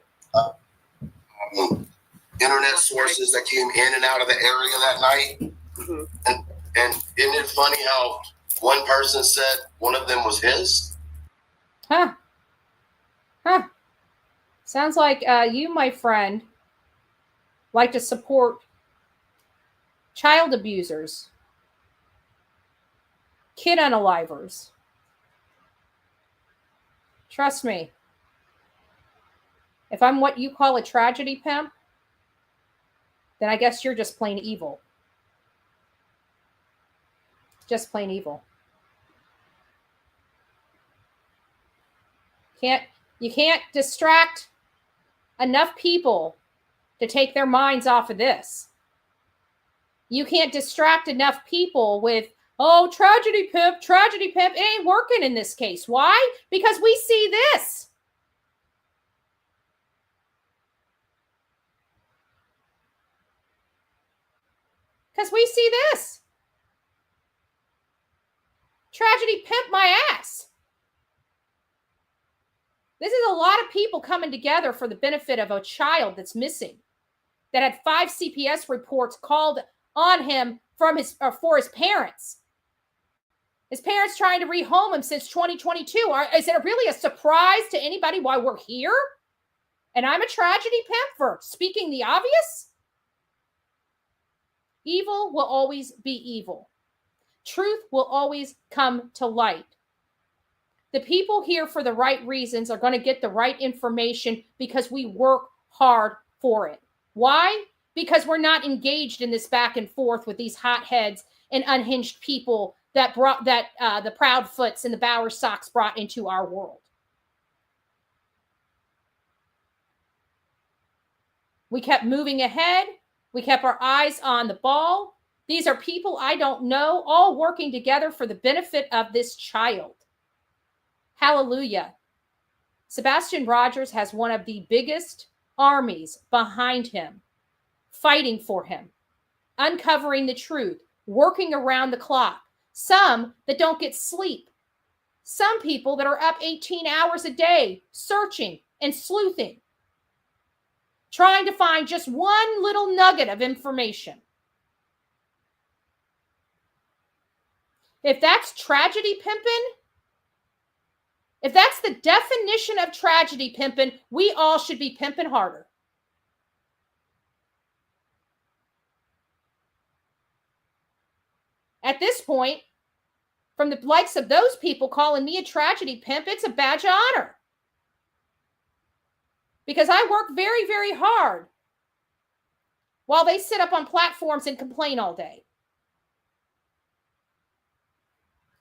internet sources that came in and out of the area that night. And isn't it funny how one person said one of them was his? Huh. Sounds like you, my friend, like to support child abusers, kid unalivers. Trust me. If I'm what you call a tragedy pimp, then I guess you're just plain evil. Just plain evil. You can't distract enough people to take their minds off of this. You can't distract enough people with, oh, tragedy pimp. It ain't working in this case. Why? Because we see this. Because we see this. Tragedy pimp my ass. This is a lot of people coming together for the benefit of a child that's missing, that had 5 CPS reports called on him for his parents. His parents trying to rehome him since 2022. Is it really a surprise to anybody why we're here? And I'm a tragedy pimp for speaking the obvious? Evil will always be evil. Truth will always come to light. The people here for the right reasons are going to get the right information because we work hard for it. Why? Because we're not engaged in this back and forth with these hotheads and unhinged people that the Proudfoots and the Bowersocks brought into our world. We kept moving ahead. We kept our eyes on the ball. These are people I don't know, all working together for the benefit of this child. Hallelujah. Sebastian Rogers has one of the biggest armies behind him, fighting for him, uncovering the truth, working around the clock. Some that don't get sleep. Some people that are up 18 hours a day, searching and sleuthing, trying to find just one little nugget of information. If that's tragedy pimping, if that's the definition of tragedy pimping, we all should be pimping harder. At this point, from the likes of those people calling me a tragedy pimp, it's a badge of honor. Because I work very, very hard while they sit up on platforms and complain all day.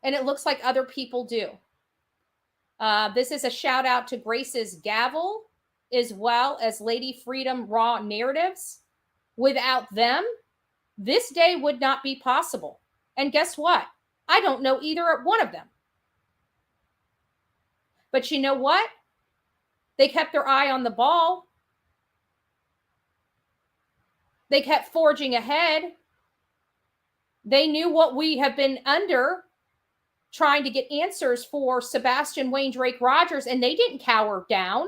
And it looks like other people do. This is a shout out to Grace's Gavel, as well as Lady Freedom Raw Narratives. Without them, this day would not be possible. And guess what? I don't know either one of them. But you know what? They kept their eye on the ball. They kept forging ahead. They knew what we have been under, trying to get answers for Sebastian Wayne Drake Rogers, and they didn't cower down.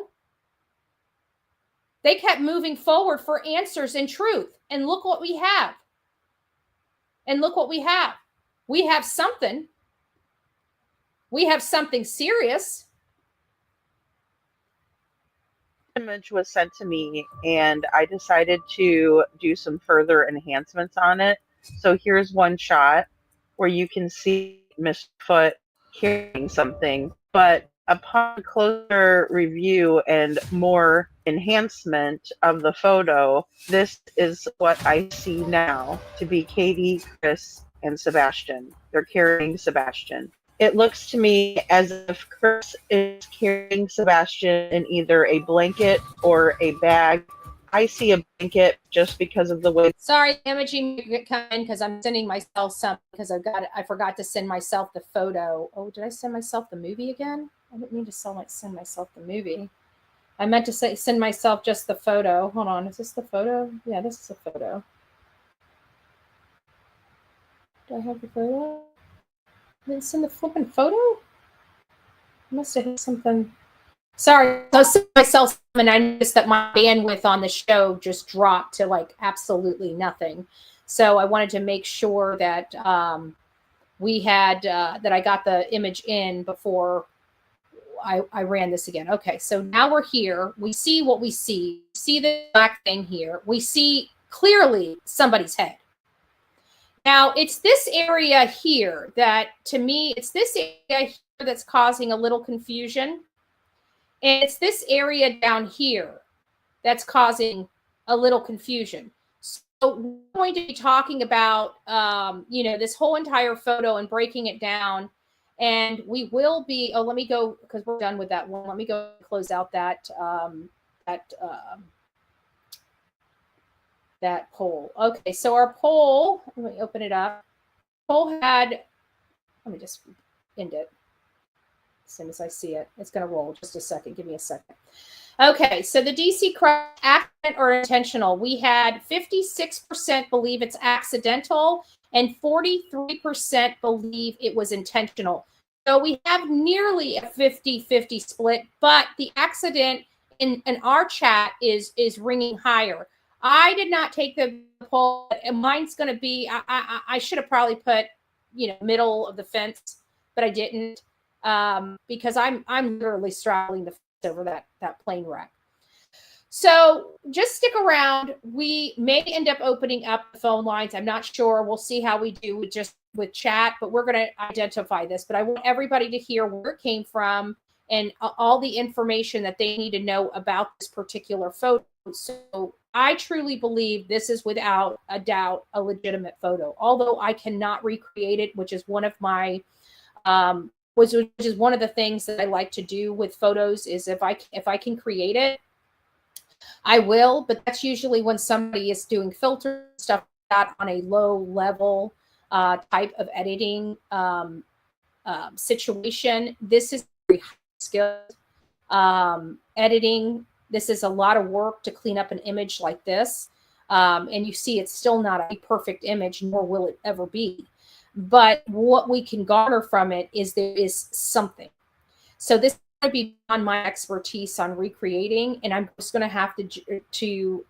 They kept moving forward for answers and truth. And look what we have. We have something. We have something serious. Image was sent to me and I decided to do some further enhancements on it. So here's one shot where you can see Miss Foot carrying something, but upon closer review and more enhancement of the photo, this is what I see now to be Katie, Chris, and Sebastian. They're carrying Sebastian. It looks to me as if Chris is carrying Sebastian in either a blanket or a bag. I see a blanket just because of the way. Sorry, imaging coming because I'm sending myself some because I forgot to send myself the photo. Oh, did I send myself the movie again? I didn't mean to send myself the movie. I meant to send myself just the photo. Hold on, is this the photo? Yeah, this is the photo. Do I have the photo? I didn't send the flipping photo? I must have hit something. Sorry, I sent myself and I noticed that my bandwidth on the show just dropped to like absolutely nothing. So I wanted to make sure that we had, that I got the image in before I ran this again. Okay, so now we're here. We see what we see. See the black thing here. We see clearly somebody's head. Now, it's this area here that, to me, it's this area here that's causing a little confusion. And it's this area down here that's causing a little confusion. So we're going to be talking about, this whole entire photo and breaking it down. And we will be, let me go, because we're done with that one. Let me go close out that poll. Okay, so our poll, let me open it up. Poll had, let me just end it as soon as I see it. It's going to roll. Just a second. Give me a second. Okay, so the DC crash, accident or intentional, we had 56% believe it's accidental and 43% believe it was intentional. So we have nearly a 50-50 split, but the accident in our chat is ringing higher. I did not take the poll. Mine's going to be, I should have probably put, middle of the fence, but I didn't, because I'm literally straddling the fence over that plane wreck. So just stick around. We may end up opening up the phone lines. I'm not sure. We'll see how we do with chat, but we're going to identify this. But I want everybody to hear where it came from and all the information that they need to know about this particular photo. So I truly believe this is without a doubt a legitimate photo, although I cannot recreate it, which is one of my which is one of the things that I like to do with photos. Is if I can create it, I will, but that's usually when somebody is doing filter stuff like that on a low level type of editing situation. This is very high skilled editing. This is a lot of work to clean up an image like this. And you see it's still not a perfect image, nor will it ever be. But what we can garner from it is there is something. So this is going to be on my expertise on recreating, and I'm just going to have to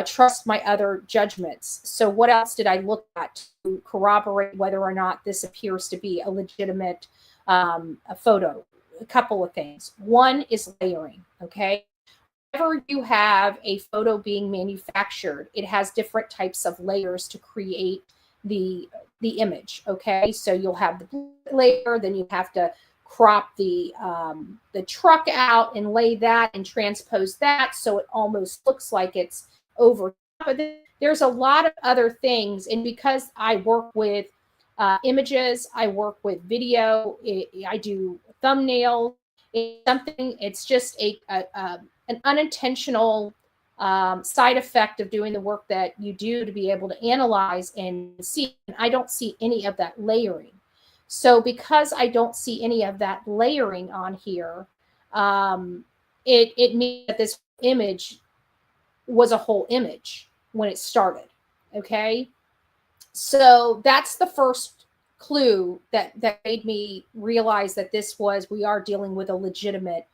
trust my other judgments. So what else did I look at to corroborate whether or not this appears to be a legitimate a photo? A couple of things. One is layering, okay? Whenever you have a photo being manufactured, it has different types of layers to create the image, okay? So you'll have the blue layer, then you have to crop the truck out and lay that and transpose that so it almost looks like it's over. But there's a lot of other things, and because I work with images, I work with video, I do thumbnails. It's just an unintentional side effect of doing the work that you do to be able to analyze and see. And I don't see any of that layering. So because I don't see any of that layering on here, it means that this image was a whole image when it started. Okay. So that's the first clue that made me realize that we are dealing with a legitimate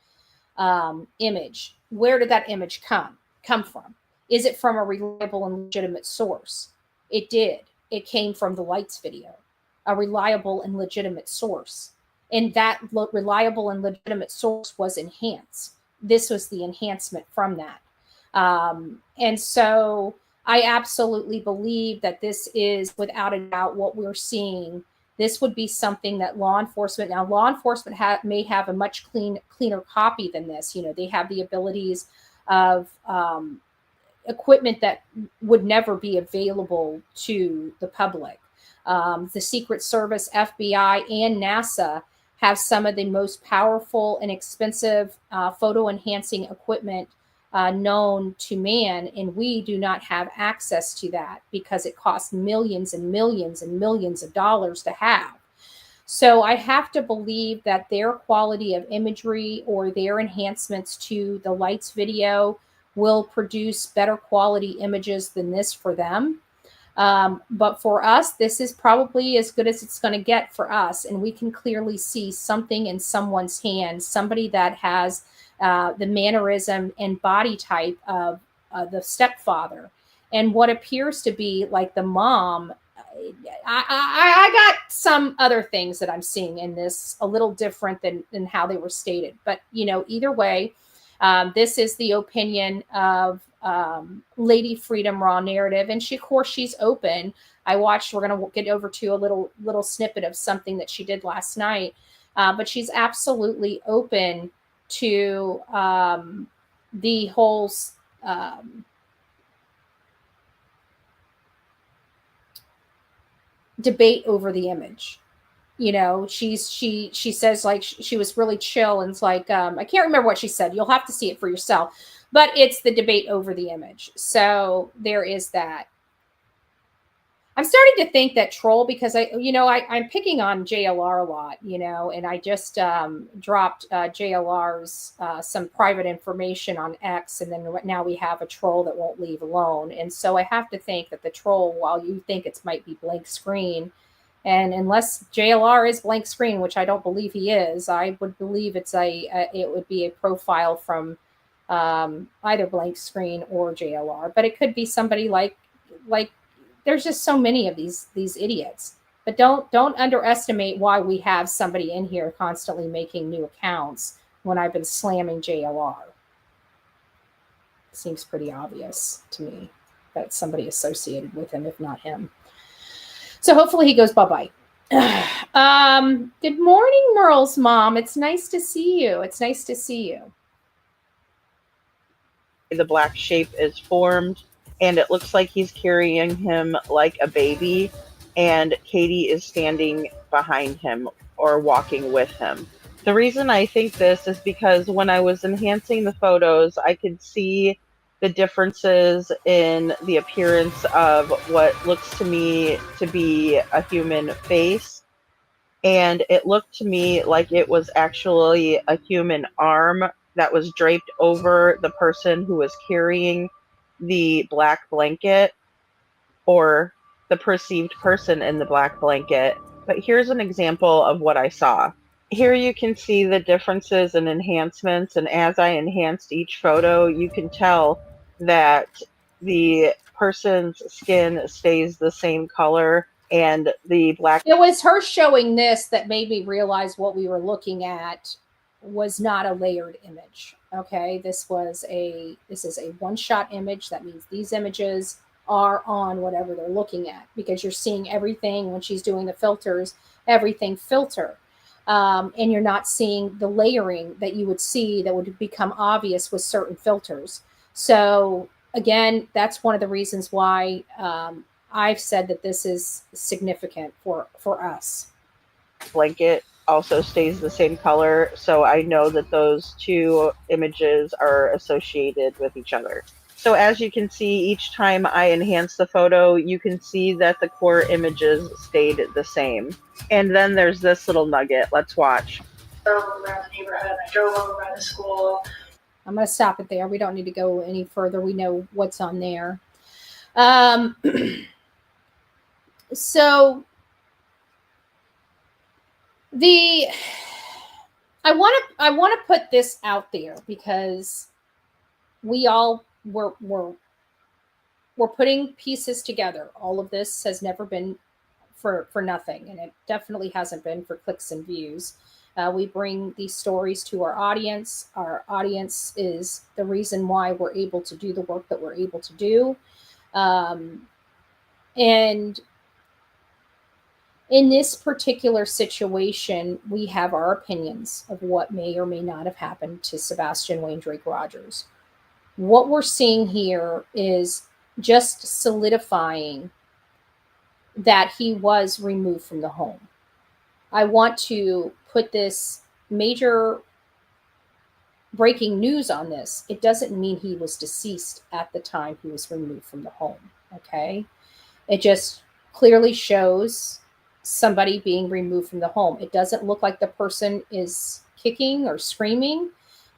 image. Where did that image come from? Is it from a reliable and legitimate source? It did. It came from the lights video, a reliable and legitimate source. And that reliable and legitimate source was enhanced. This was the enhancement from that. And so I absolutely believe that this is without a doubt what we're seeing. This would be something that law enforcement may have a much cleaner copy than this. They have the abilities of equipment that would never be available to the public. The Secret Service, FBI, and NASA have some of the most powerful and expensive photo enhancing equipment known to man, and we do not have access to that because it costs millions and millions and millions of dollars to have. So I have to believe that their quality of imagery or their enhancements to the lights video will produce better quality images than this for them. But for us, this is probably as good as it's going to get for us. And we can clearly see something in someone's hand, somebody that has the mannerism and body type of the stepfather. and what appears to be like the mom. I got some other things that I'm seeing in this a little different than how they were stated. But, either way, this is the opinion of Lady Freedom Raw Narrative. And of course, she's open. we're going to get over to a little snippet of something that she did last night. But she's absolutely open to the whole debate over the image. She says, like, she was really chill, and it's like, I can't remember what she said. You'll have to see it for yourself, but it's the debate over the image. So there is that. I'm starting to think that troll, because I'm picking on JLR a lot, and I just dropped JLR's some private information on X, and then now we have a troll that won't leave alone. And so I have to think that the troll, while you think it might be blank screen, and unless JLR is blank screen, which I don't believe he is, I would believe it would be a profile from either blank screen or JLR. But it could be somebody like there's just so many of these idiots. But don't underestimate why we have somebody in here constantly making new accounts when I've been slamming JLR. It seems pretty obvious to me that it's somebody associated with him, if not him. So hopefully he goes bye-bye. Good morning, Merle's mom. It's nice to see you. The black shape is formed, and it looks like he's carrying him like a baby, and Katie is standing behind him or walking with him. The reason I think this is because when I was enhancing the photos, I could see the differences in the appearance of what looks to me to be a human face. And it looked to me like it was actually a human arm that was draped over the person who was carrying the black blanket, or the perceived person in the black blanket. But here's an example of what I saw. Here you can see the differences and enhancements, and as I enhanced each photo, you can tell that the person's skin stays the same color, and the black... It was her showing this that made me realize what we were looking at was not a layered image. Okay, this is a one-shot image. That means these images are on whatever they're looking at, because you're seeing everything when she's doing the filters, everything filter. And you're not seeing the layering that you would see that would become obvious with certain filters. So again, that's one of the reasons why I've said that this is significant for us. Blanket also stays the same color, so I know that those two images are associated with each other. So as you can see, each time I enhance the photo, you can see that the core images stayed the same. And then there's this little nugget. Let's watch. Around the neighborhood, I drove over by the school. I'm going to stop it there. We don't need to go any further. We know what's on there. So I want to put this out there, because we're putting pieces together. All of this has never been for nothing, and it definitely hasn't been for clicks and views. We bring these stories to our audience. Our audience is the reason why we're able to do the work that we're able to do. And in this particular situation, we have our opinions of what may or may not have happened to Sebastian Wayne Drake Rogers. What we're seeing here is just solidifying that he was removed from the home. I want to put this major breaking news on this. It doesn't mean he was deceased at the time he was removed from the home, okay? It just clearly shows somebody being removed from the home. It doesn't look like the person is kicking or screaming,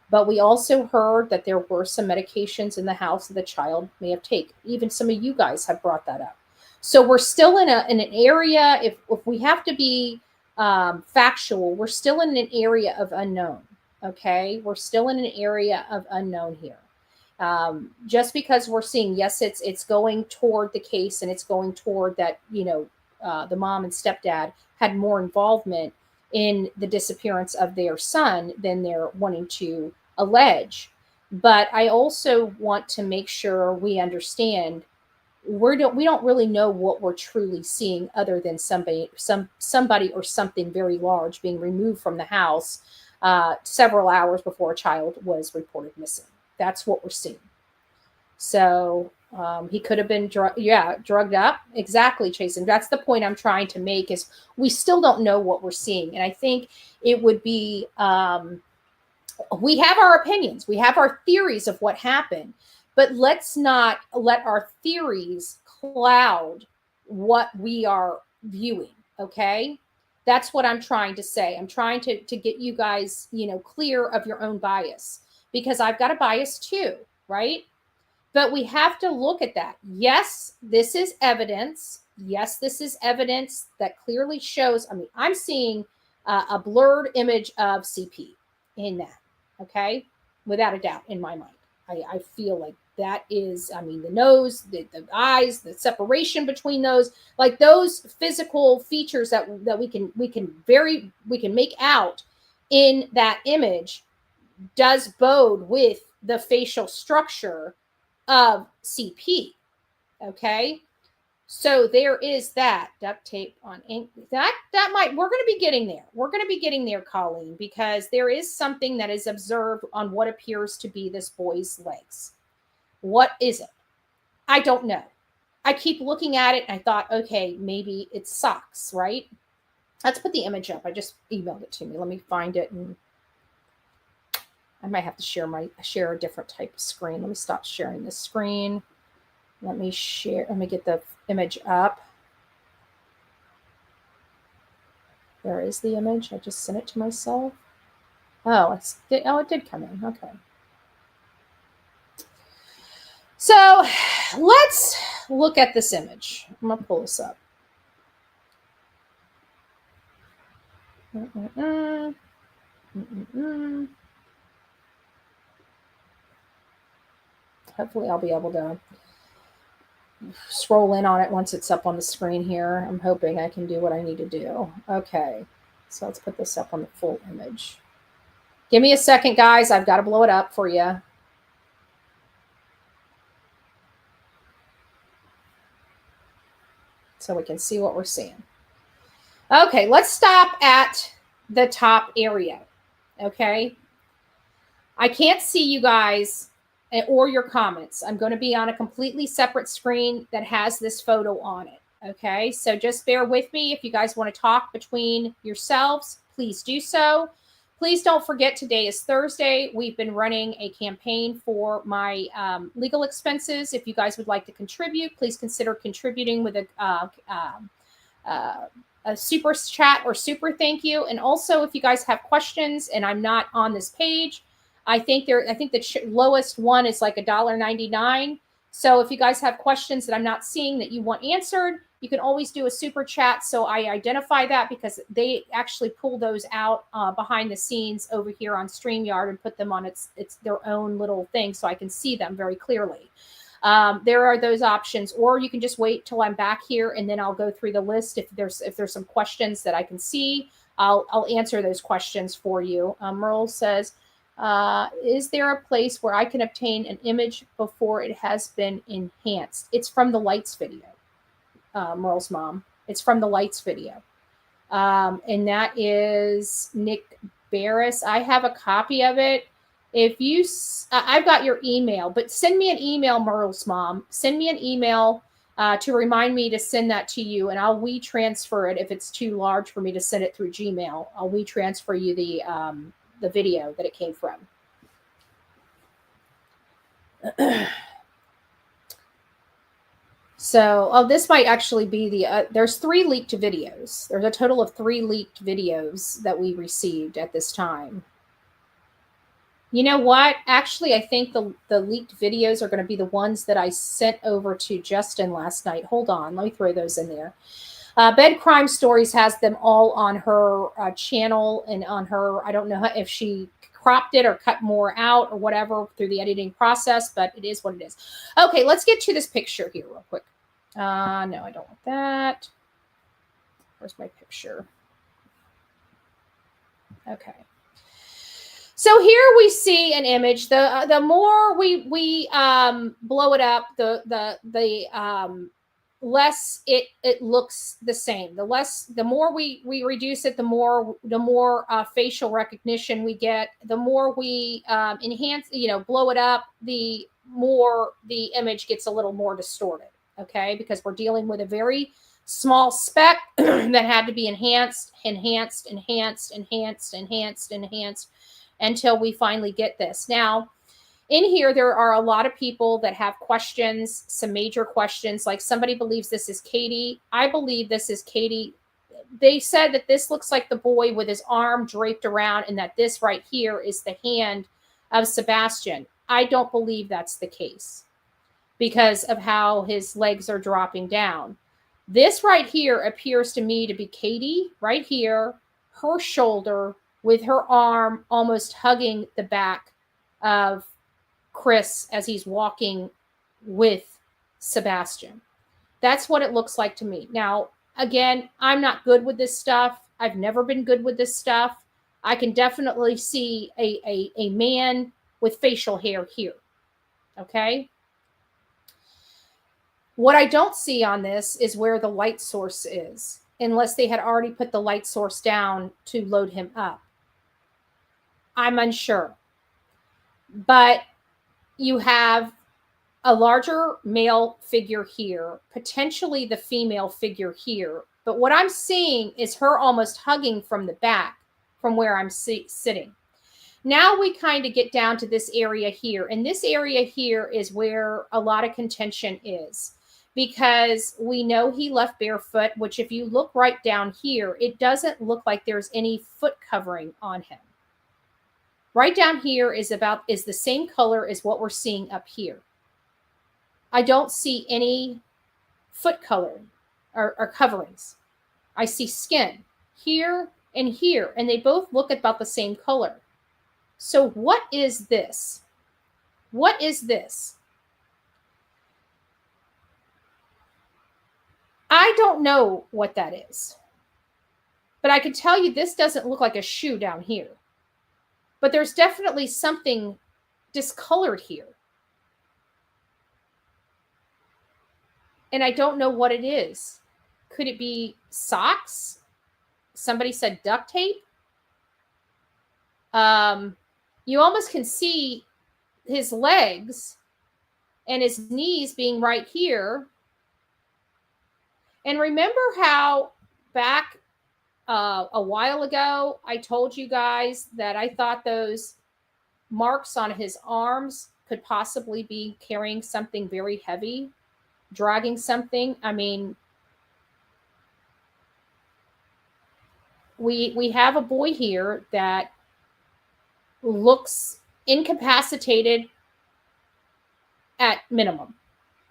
but we also heard that there were some medications in the house that the child may have taken. Even some of you guys have brought that up. So we're still in an area, if we have to be factual, we're still in an area of unknown, okay? We're still in an area of unknown here. Just because we're seeing, yes, it's going toward the case and it's going toward that, the mom and stepdad had more involvement in the disappearance of their son than they're wanting to allege. But I also want to make sure we understand we don't really know what we're truly seeing, other than somebody or something very large being removed from the house several hours before a child was reported missing. That's what we're seeing. So he could have been drugged up. Exactly, Chasen. That's the point I'm trying to make, is we still don't know what we're seeing. And I think it would be, we have our opinions. We have our theories of what happened. But let's not let our theories cloud what we are viewing, okay? That's what I'm trying to say. I'm trying to get you guys, clear of your own bias, because I've got a bias too, right? But we have to look at that. Yes, this is evidence. Yes, this is evidence that clearly shows, I'm seeing a blurred image of CP in that, okay? Without a doubt, in my mind. I feel like that is, the nose, the eyes, the separation between those, like those physical features that we can make out in that image does bode with the facial structure of CP. Okay. So there is that duct tape on ink. That might, we're going to be getting there. We're going to be getting there, Colleen, because there is something that is observed on what appears to be this boy's legs. What is it? I don't know. I keep looking at it and I thought, okay, maybe it's socks, right? Let's put the image up. I just emailed it to me. Let me find it, and I might have to share a different type of screen. Let me stop sharing this screen. Let me get the image up. There is the image. I just sent it to myself. Oh, it did come in. Okay. So let's look at this image. I'm going to pull this up. Hopefully I'll be able to scroll in on it once it's up on the screen here. I'm hoping I can do what I need to do. Okay, so let's put this up on the full image. Give me a second, guys. I've got to blow it up for you. So we can see what we're seeing. Okay, let's stop at the top area. Okay. I can't see you guys or your comments. I'm going to be on a completely separate screen that has this photo on it. Okay, so just bear with me. If you guys want to talk between yourselves, please do so. Please don't forget, today is Thursday. We've been running a campaign for my legal expenses. If you guys would like to contribute, please consider contributing with a super chat or super thank you. And also, if you guys have questions and I'm not on this page, I think the lowest one is like $1.99. So if you guys have questions that I'm not seeing that you want answered, you can always do a super chat. So I identify that, because they actually pull those out behind the scenes over here on StreamYard and put them on it's their own little thing, so I can see them very clearly. There are those options, or you can just wait till I'm back here and then I'll go through the list. If there's some questions that I can see, I'll answer those questions for you. Merle says, is there a place where I can obtain an image before it has been enhanced? It's from the lights video, Merle's mom. It's from the lights video. And that is Nick Barris. I have a copy of it. If you, I've got your email, but send me an email, Merle's mom. Send me an email to remind me to send that to you, and I'll WeTransfer it. If it's too large for me to send it through Gmail, I'll WeTransfer you the video that it came from. So, this might actually be there's 3 leaked videos. There's a total of 3 leaked videos that we received at this time. You know what? Actually, I think the leaked videos are going to be the ones that I sent over to Justin last night. Hold on. Let me throw those in there. Bed Crime Stories has them all on her channel and on her, I don't know if she cropped it or cut more out or whatever through the editing process, but it is what it is. Okay, let's get to this picture here real quick. No, I don't want that. Where's my picture? Okay. So here we see an image. The more we blow it up, the less it looks the same. The more we reduce it, the more facial recognition we get. The more we enhance, blow it up, the more the image gets a little more distorted. Okay, because we're dealing with a very small speck that had to be enhanced until we finally get this. Now, in here, there are a lot of people that have questions, some major questions, like somebody believes this is Katie. I believe this is Katie. They said that this looks like the boy with his arm draped around and that this right here is the hand of Sebastian. I don't believe that's the case because of how his legs are dropping down. This right here appears to me to be Katie right here, her shoulder with her arm almost hugging the back of Chris as he's walking with Sebastian. That's what it looks like to me. Now, again, I'm not good with this stuff. I've never been good with this stuff. I can definitely see a man with facial hair here. Okay? What I don't see on this is where the light source is, unless they had already put the light source down to load him up. I'm unsure. But you have a larger male figure here, potentially the female figure here. But what I'm seeing is her almost hugging from the back from where I'm sitting. Now we kind of get down to this area here. And this area here is where a lot of contention is. Because we know he left barefoot, which if you look right down here, it doesn't look like there's any foot covering on him. Right down here is the same color as what we're seeing up here. I don't see any foot color or coverings. I see skin here and here, and they both look about the same color. So what is this? What is this? I don't know what that is. But I can tell you this doesn't look like a shoe down here. But there's definitely something discolored here. And I don't know what it is. Could it be socks? Somebody said duct tape. You almost can see his legs and his knees being right here. And remember how back a while ago, I told you guys that I thought those marks on his arms could possibly be carrying something very heavy, dragging something. I mean, we have a boy here that looks incapacitated at minimum,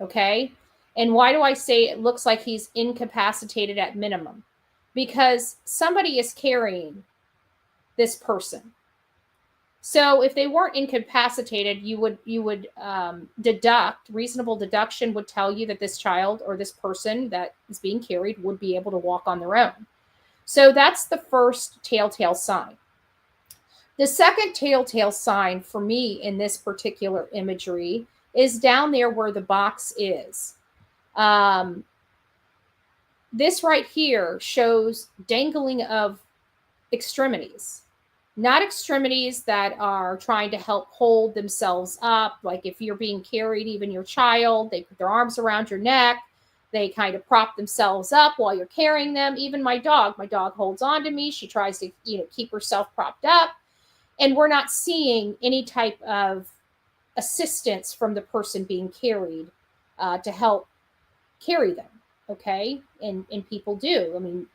okay? And why do I say it looks like he's incapacitated at minimum? Because somebody is carrying this person. So if they weren't incapacitated, you would deduct, reasonable deduction would tell you that this child or this person that is being carried would be able to walk on their own. So that's the first telltale sign. The second telltale sign for me in this particular imagery is down there where the box is. This right here shows dangling of extremities, not extremities that are trying to help hold themselves up. Like if you're being carried, even your child, they put their arms around your neck. They kind of prop themselves up while you're carrying them. Even my dog holds on to me. She tries to, keep herself propped up. And we're not seeing any type of assistance from the person being carried to help carry them. Okay. And people do. I mean,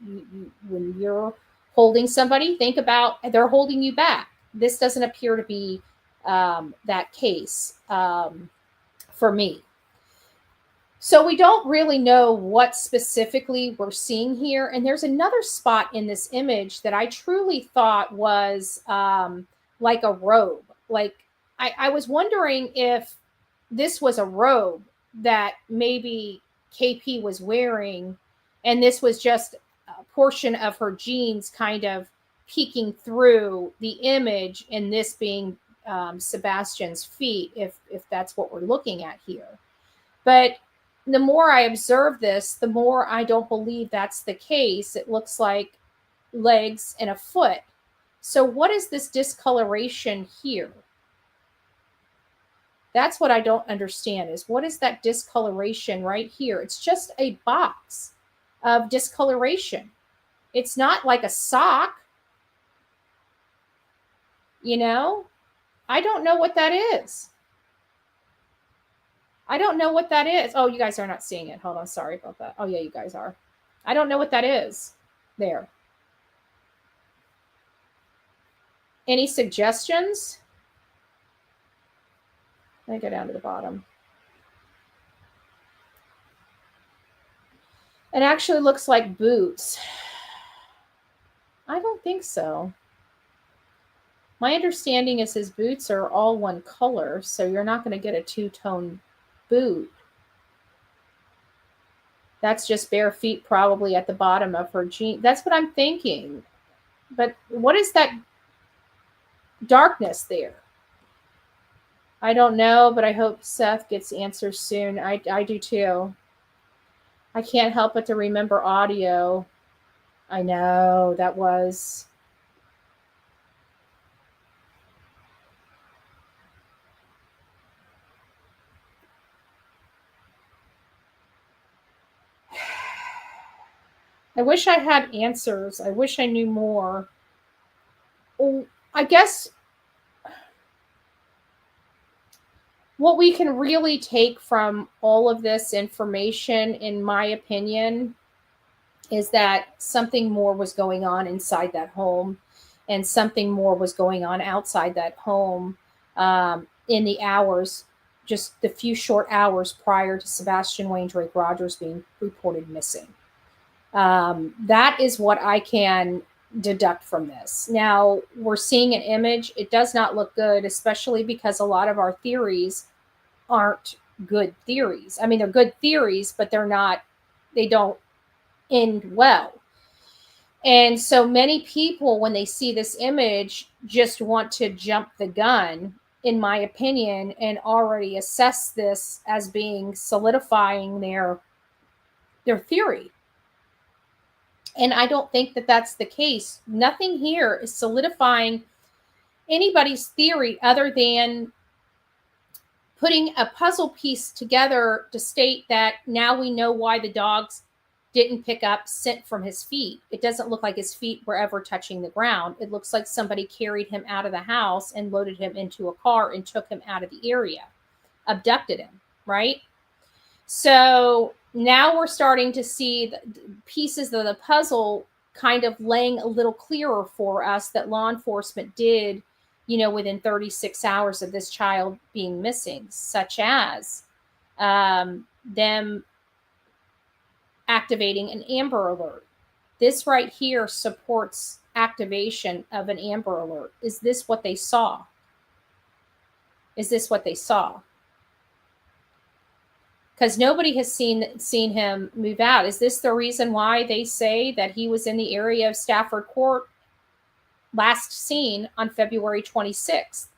when you're holding somebody, think about they're holding you back. This doesn't appear to be that case for me. So we don't really know what specifically we're seeing here. And there's another spot in this image that I truly thought was like a robe. Like I was wondering if this was a robe that maybe KP was wearing, and this was just a portion of her jeans kind of peeking through the image, and this being Sebastian's feet, if that's what we're looking at here. But the more I observe this, the more I don't believe that's the case. It looks like legs and a foot. So what is this discoloration here? That's what I don't understand, is what is that discoloration right here? It's just a box of discoloration. It's not like a sock. You know, I don't know what that is. I don't know what that is. Oh, you guys are not seeing it. Hold on. Sorry about that. Oh, yeah, you guys are. I don't know what that is there. Any suggestions? Let me go down to the bottom. It actually looks like boots. I don't think so. My understanding is his boots are all one color, so you're not going to get a two-tone boot. That's just bare feet probably at the bottom of her jeans. That's what I'm thinking. But what is that darkness there? I don't know, but I hope Seth gets answers soon. I do too. I can't help but to remember audio. I know, that was... I wish I had answers. I wish I knew more. Oh, I guess what we can really take from all of this information, in my opinion, is that something more was going on inside that home, and something more was going on outside that home in the hours, just the few short hours prior to Sebastian Wayne Drake Rogers being reported missing. That is what I can deduct from this. Now, we're seeing an image. It does not look good, especially because a lot of our theories aren't good theories. I mean, they're good theories, but they don't end well. And so many people, when they see this image, just want to jump the gun, in my opinion, and already assess this as being solidifying their theory. And I don't think that that's the case. Nothing here is solidifying anybody's theory other than putting a puzzle piece together to state that now we know why the dogs didn't pick up scent from his feet. It doesn't look like his feet were ever touching the ground. It looks like somebody carried him out of the house and loaded him into a car and took him out of the area, abducted him, right? So now we're starting to see the pieces of the puzzle kind of laying a little clearer for us, that law enforcement did, within 36 hours of this child being missing, such as them activating an Amber Alert. This right here supports activation of an Amber Alert. Is this what they saw? Is this what they saw? Because nobody has seen him move out. Is this the reason why they say that he was in the area of Stafford Court last seen on February 26th?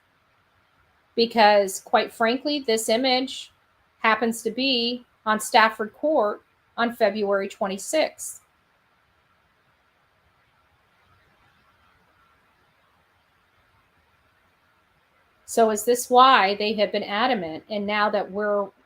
Because quite frankly, this image happens to be on Stafford Court on February 26th. So is this why they have been adamant? And now that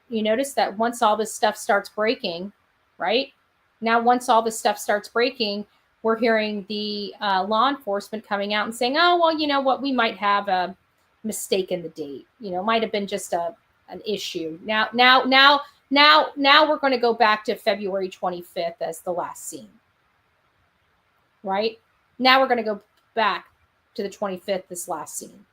you notice that once all this stuff starts breaking, right? Now, once all this stuff starts breaking, we're hearing the law enforcement coming out and saying, oh, well, you know what? We might have a mistake in the date. Might have been just an issue. Now we're going to go back to February 25th as the last scene, right? Now we're going to go back to the 25th, this last scene.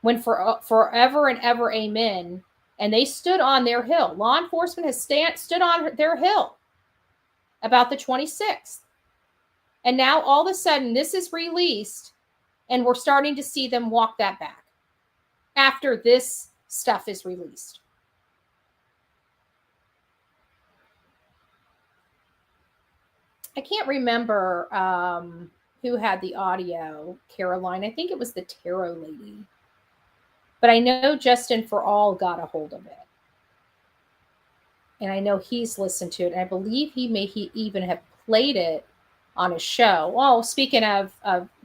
When forever and ever, amen. And they stood on their hill. Law enforcement has stood on their hill about the 26th. And now all of a sudden this is released And we're starting to see them walk that back after this stuff is released. I can't remember who had the audio, Caroline. I think it was the tarot lady. But I know Justin For All got a hold of it. And I know he's listened to it. And I believe he even have played it on a show. Oh, speaking of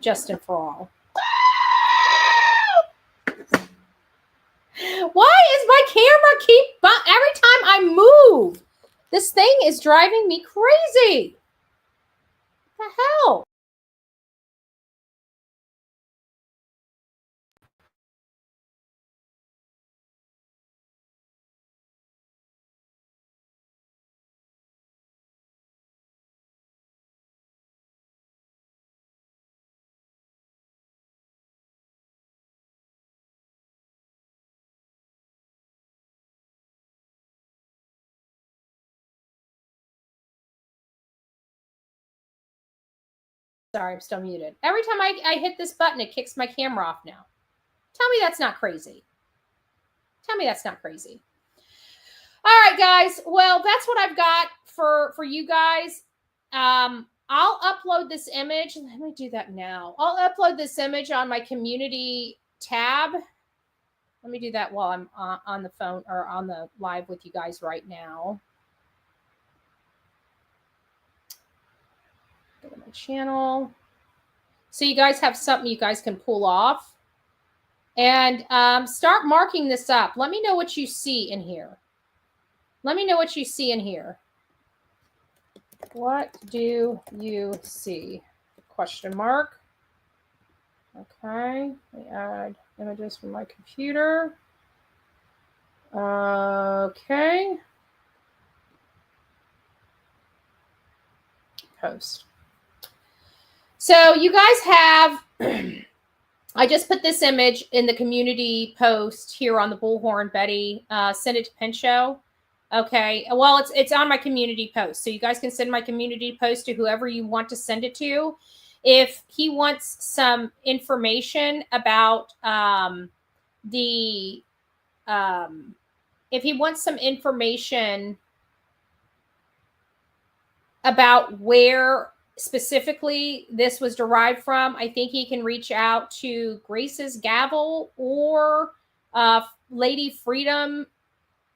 Justin For All. Why is my camera every time I move? This thing is driving me crazy. What the hell? Sorry, I'm still muted. Every time I hit this button, it kicks my camera off now. Tell me that's not crazy. Tell me that's not crazy. All right, guys. Well, that's what I've got for you guys. I'll upload this image. Let me do that now. I'll upload this image on my community tab. Let me do that while I'm on the phone or on the live with you guys right now. Go to my channel. So you guys have something you guys can pull off. And start marking this up. Let me know what you see in here. Let me know what you see in here. What do you see? Question mark. Okay. Let me add images from my computer. Okay. Post. So you guys have, I just put this image in the community post here on the Bullhorn Betty. Send it to Pinchot. Okay. Well, it's on my community post. So you guys can send my community post to whoever you want to send it to. If he wants some information about if he wants some information about where specifically this was derived from, I think he can reach out to Grace's Gavel or Lady Freedom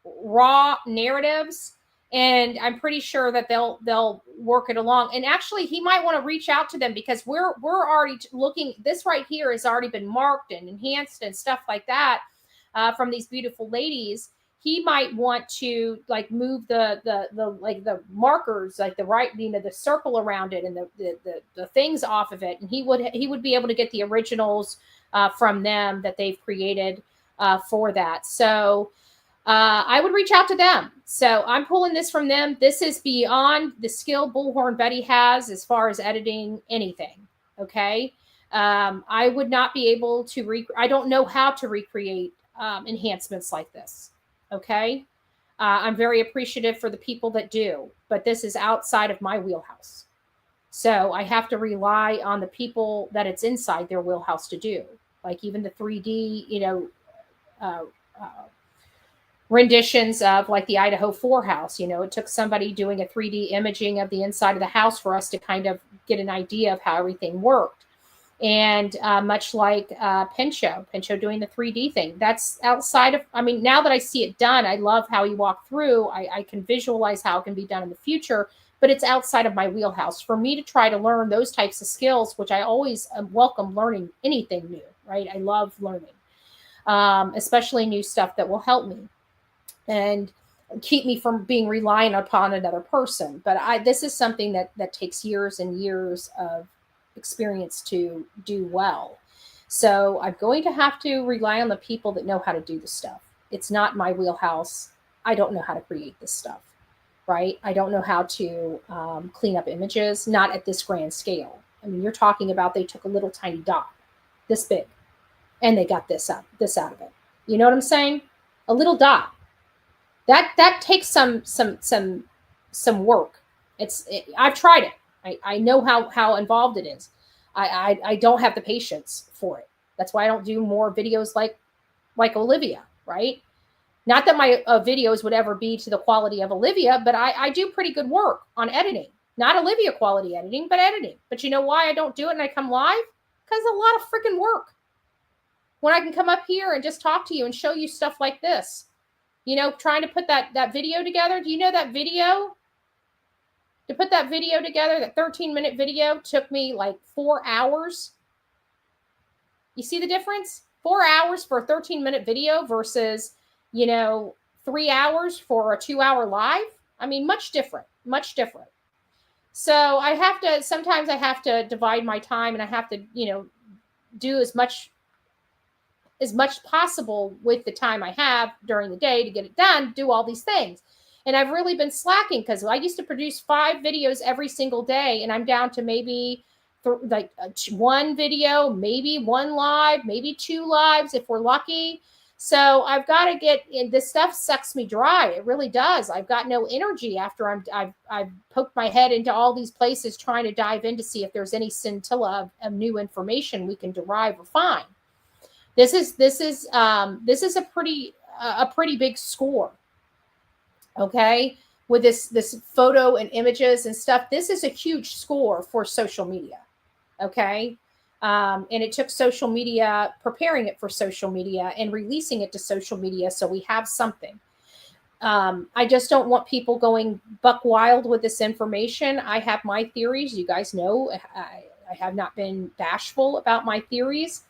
Raw Narratives, and I'm pretty sure that they'll work it along. And actually, he might want to reach out to them because we're already looking. This right here has already been marked and enhanced and stuff like that from these beautiful ladies. He might want to like move the markers, like the circle around it and the things off of it, and he would be able to get the originals from them that they've created for that. So I would reach out to them. So I'm pulling this from them. This is beyond the skill Bullhorn Betty has as far as editing anything. Okay. I would not be able to I don't know how to recreate enhancements like this. Okay. I'm very appreciative for the people that do, but this is outside of my wheelhouse. So I have to rely on the people that it's inside their wheelhouse to do. Like even the 3D, renditions of like the Idaho 4 house. It took somebody doing a 3D imaging of the inside of the house for us to kind of get an idea of how everything worked. And much like Pinchot doing the 3D thing, that's outside of, now that I see it done, I love how he walked through. I can visualize how it can be done in the future, but it's outside of my wheelhouse. For me to try to learn those types of skills, which I always welcome learning anything new, right? I love learning, especially new stuff that will help me and keep me from being reliant upon another person. But this is something that takes years and years of experience to do well. So I'm going to have to rely on the people that know how to do the stuff. It's not my wheelhouse. I don't know how to create this stuff, right? I don't know how to clean up images, not at this grand scale. You're talking about they took a little tiny dot, this big, and they got this out of it. You know what I'm saying? A little dot. That takes some work. I've tried it. I know how involved it is. I don't have the patience for it. That's why I don't do more videos like Olivia, right? Not that my videos would ever be to the quality of Olivia, but I do pretty good work on editing. Not Olivia quality editing, but editing. But you know why I don't do it and I come live? Because a lot of freaking work. When I can come up here and just talk to you and show you stuff like this. You know, trying to put that video together. Do you know that video? To put that video together, that 13-minute video took me like 4 hours. You see the difference? 4 hours for a 13-minute video versus, 3 hours for a 2-hour live. I mean, much different, much different. So sometimes I have to divide my time, and I have to, do as much possible with the time I have during the day to get it done, do all these things. And I've really been slacking because I used to produce 5 videos every single day, and I'm down to maybe one video, maybe 1 live, maybe 2 lives if we're lucky. So I've got to get in. This stuff sucks me dry. It really does. I've got no energy after I've poked my head into all these places trying to dive in to see if there's any scintilla of new information we can derive or find. This is a pretty big score. Okay, with this photo and images and stuff, this is a huge score for social media. Okay. And it took social media, preparing it for social media and releasing it to social media. So we have something. I just don't want people going buck wild with this information. I have my theories. You guys know I have not been bashful about my theories,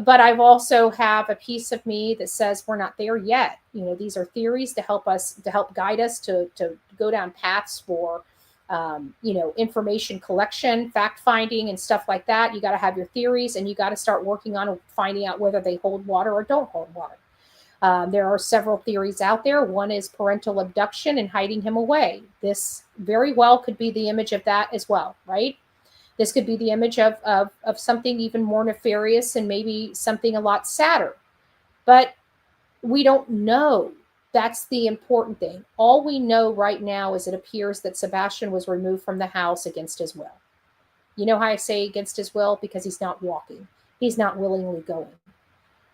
but I've also have a piece of me that says we're not there yet. These are theories to help guide us to go down paths for information collection, fact finding, and stuff like that. You got to have your theories, and you got to start working on finding out whether they hold water or don't hold water. There are several theories out there. One is parental abduction and hiding him away. This very well could be the image of that as well, right? This could be the image of something even more nefarious and maybe something a lot sadder. But we don't know. That's the important thing. All we know right now is it appears that Sebastian was removed from the house against his will. You know how I say against his will? Because he's not walking. He's not willingly going.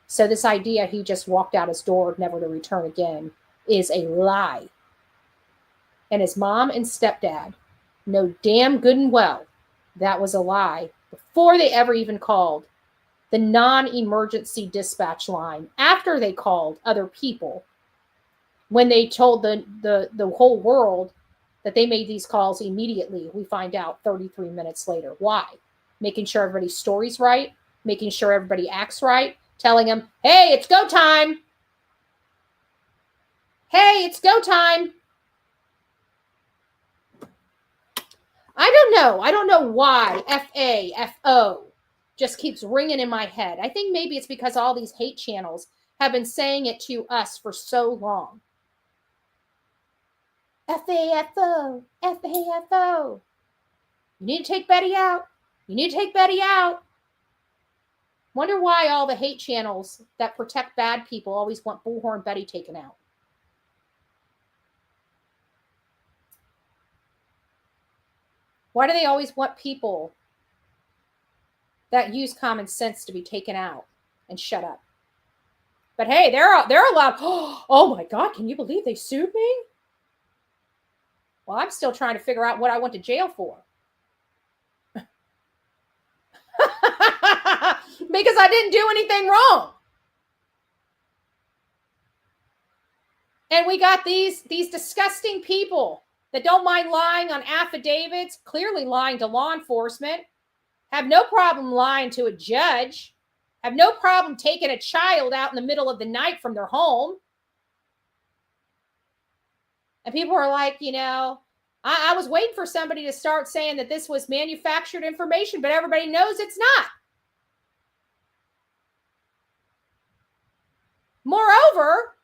So this idea he just walked out his door never to return again is a lie. And his mom and stepdad know damn good and well that was a lie before they ever even called the non-emergency dispatch line, after they called other people, when they told the whole world that they made these calls immediately. We find out 33 minutes later. Why? Making sure everybody's story's right, making sure everybody acts right, telling them, hey, it's go time. Hey, it's go time. I don't know why FAFO just keeps ringing in my head. I think maybe it's because all these hate channels have been saying it to us for so long. FAFO, FAFO. You need to take Betty out. You need to take Betty out. Wonder why all the hate channels that protect bad people always want Bullhorn Betty taken out. Why do they always want people that use common sense to be taken out and shut up? But hey, they're allowed. Oh my God, can you believe they sued me? Well, I'm still trying to figure out what I went to jail for. Because I didn't do anything wrong. And we got these disgusting people that don't mind lying on affidavits, clearly lying to law enforcement, have no problem lying to a judge, have no problem taking a child out in the middle of the night from their home. And people are like, I was waiting for somebody to start saying that this was manufactured information, but everybody knows it's not. Moreover,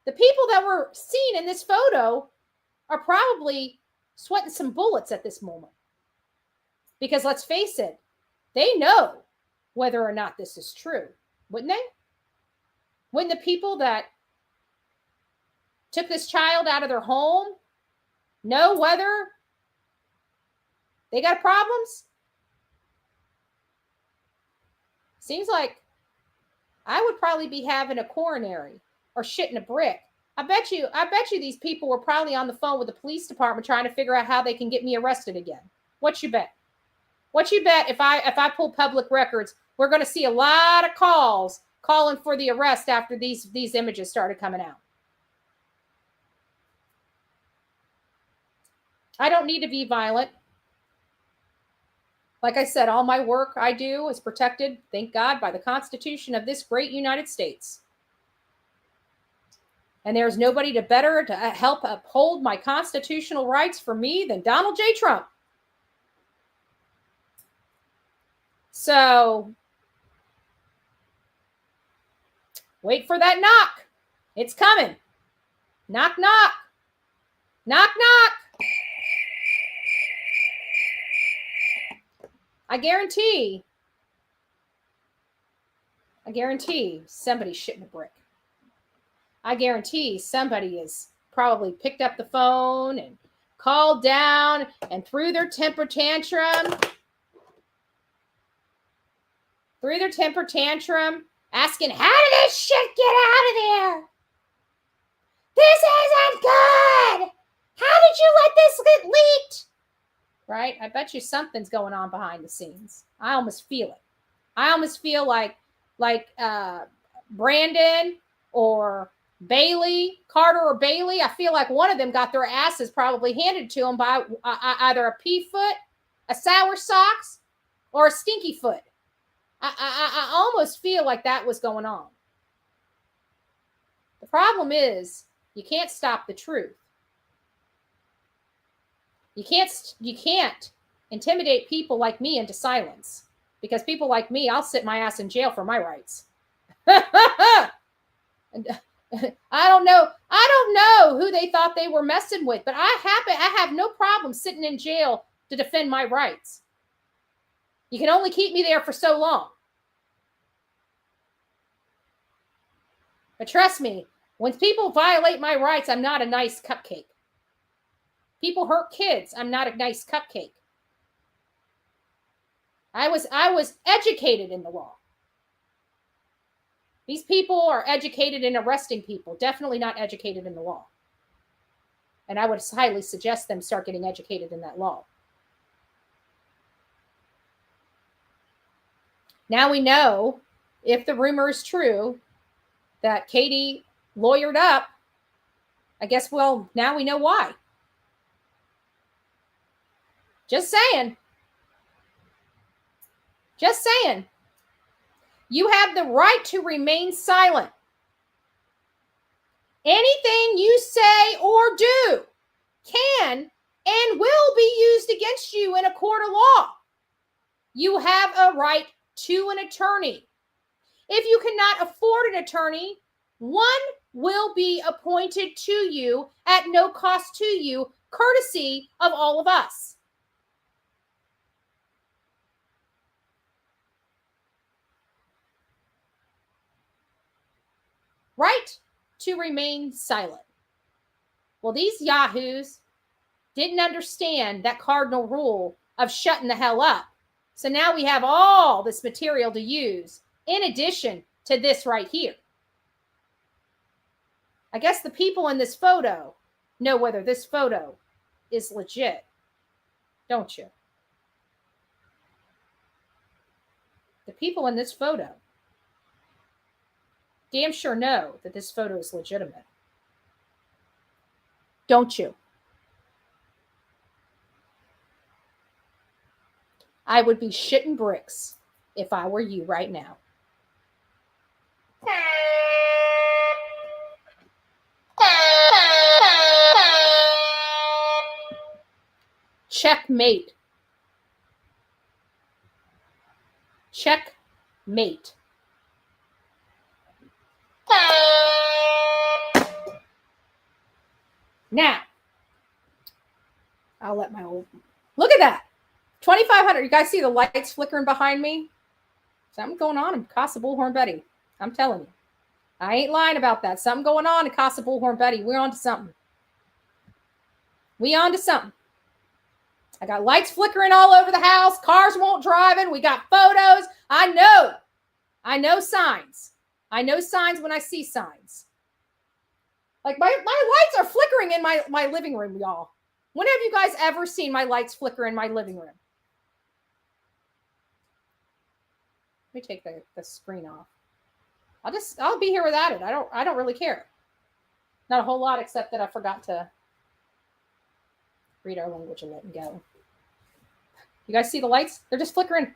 the people that were seen in this photo are probably sweating some bullets at this moment. Because let's face it, they know whether or not this is true, wouldn't they? Wouldn't the people that took this child out of their home know whether they got problems? Seems like I would probably be having a coronary or shitting a brick. I bet you these people were probably on the phone with the police department trying to figure out how they can get me arrested again. What you bet? What you bet if I pull public records, we're going to see a lot of calls calling for the arrest after these images started coming out. I don't need to be violent. Like I said, all my work I do is protected, thank God, by the Constitution of this great United States. And there's nobody to help uphold my constitutional rights for me than Donald J. Trump. So, wait for that knock. It's coming. Knock, knock. Knock, knock. I guarantee somebody's shitting a brick. I guarantee somebody has probably picked up the phone and called down and threw their temper tantrum, asking, how did this shit get out of there? This isn't good. How did you let this get leaked? Right? I bet you something's going on behind the scenes. I almost feel it. I almost feel like Brandon or Carter or Bailey, I feel like one of them got their asses probably handed to them by either a pea foot, a sour socks, or a stinky foot. I almost feel like that was going on. The problem is you can't stop the truth. You can't intimidate people like me into silence, because people like me, I'll sit my ass in jail for my rights. I don't know who they thought they were messing with, but I have no problem sitting in jail to defend my rights. You can only keep me there for so long. But trust me, when people violate my rights, I'm not a nice cupcake. People hurt kids, I'm not a nice cupcake. I was educated in the law. These people are educated in arresting people, definitely not educated in the law. And I would highly suggest them start getting educated in that law. Now we know, if the rumor is true, that Katie lawyered up. I guess, well, now we know why. Just saying. Just saying. You have the right to remain silent. Anything you say or do can and will be used against you in a court of law. You have a right to an attorney. If you cannot afford an attorney, one will be appointed to you at no cost to you, courtesy of all of us. Right to remain silent. Well, these yahoos didn't understand that cardinal rule of shutting the hell up. So now we have all this material to use in addition to this right here. I guess the people in this photo know whether this photo is legit, don't you? The people in this photo damn sure know that this photo is legitimate. Don't you? I would be shitting bricks if I were you right now. Checkmate. Checkmate. Now, I'll let my old... Look at that. 2,500. You guys see the lights flickering behind me? Something going on in Casa Bullhorn Betty. I'm telling you. I ain't lying about that. Something going on in Casa Bullhorn Betty. We're on to something. We on to something. I got lights flickering all over the house. Cars won't driving. We got photos. I know I know signs. I know signs when I see signs. Like my lights are flickering in my living room, y'all. When have you guys ever seen my lights flicker in my living room? Let me take the screen off. I'll be here without it. I don't really care. Not a whole lot, except that I forgot to read our language and let them go. You guys see the lights? They're just flickering.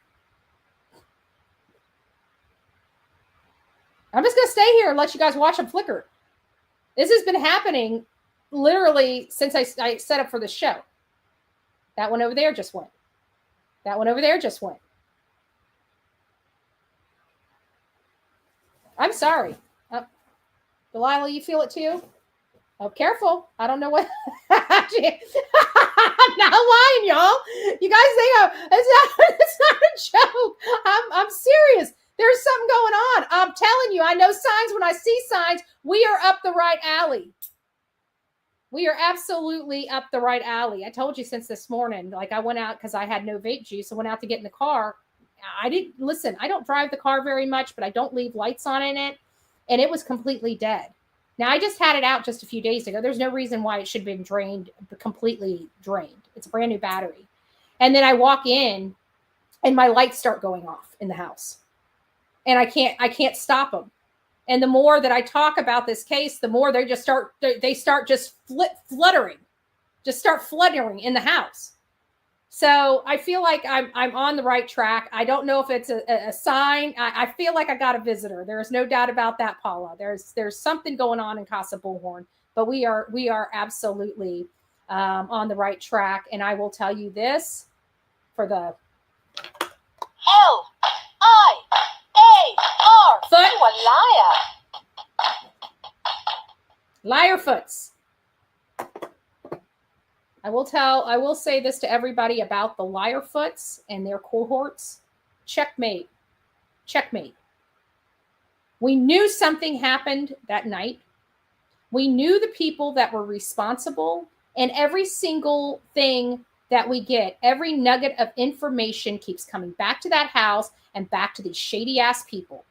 I'm just going to stay here and let you guys watch them flicker. This has been happening literally since I set up for the show. That one over there just went. That one over there just went. I'm sorry. Delilah, you feel it too? Oh, careful. I don't know what. I'm not lying, y'all. You guys think it's not a joke. I'm serious. There's something going on. I'm telling you, I know signs when I see signs. We are up the right alley. We are absolutely up the right alley. I told you since this morning, like I went out because I had no vape juice. I went out to get in the car. I don't drive the car very much, but I don't leave lights on in it. And it was completely dead. Now, I just had it out just a few days ago. There's no reason why it should have been drained, completely drained. It's a brand new battery. And then I walk in and my lights start going off in the house. And I can't stop them. And the more that I talk about this case, the more they start fluttering in the house. So I feel like I'm on the right track. I don't know if it's a sign. I feel like I got a visitor. There is no doubt about that, Paula. There's something going on in Casa Bullhorn, but we are absolutely on the right track. And I will tell you this for the L-I-A-R. Foot. You a liar. Liar foots. I will say this to everybody about the liar foots and their cohorts. Checkmate. Checkmate. We knew something happened that night. We knew the people that were responsible, and every single thing that we get, every nugget of information keeps coming back to that house and back to these shady ass people.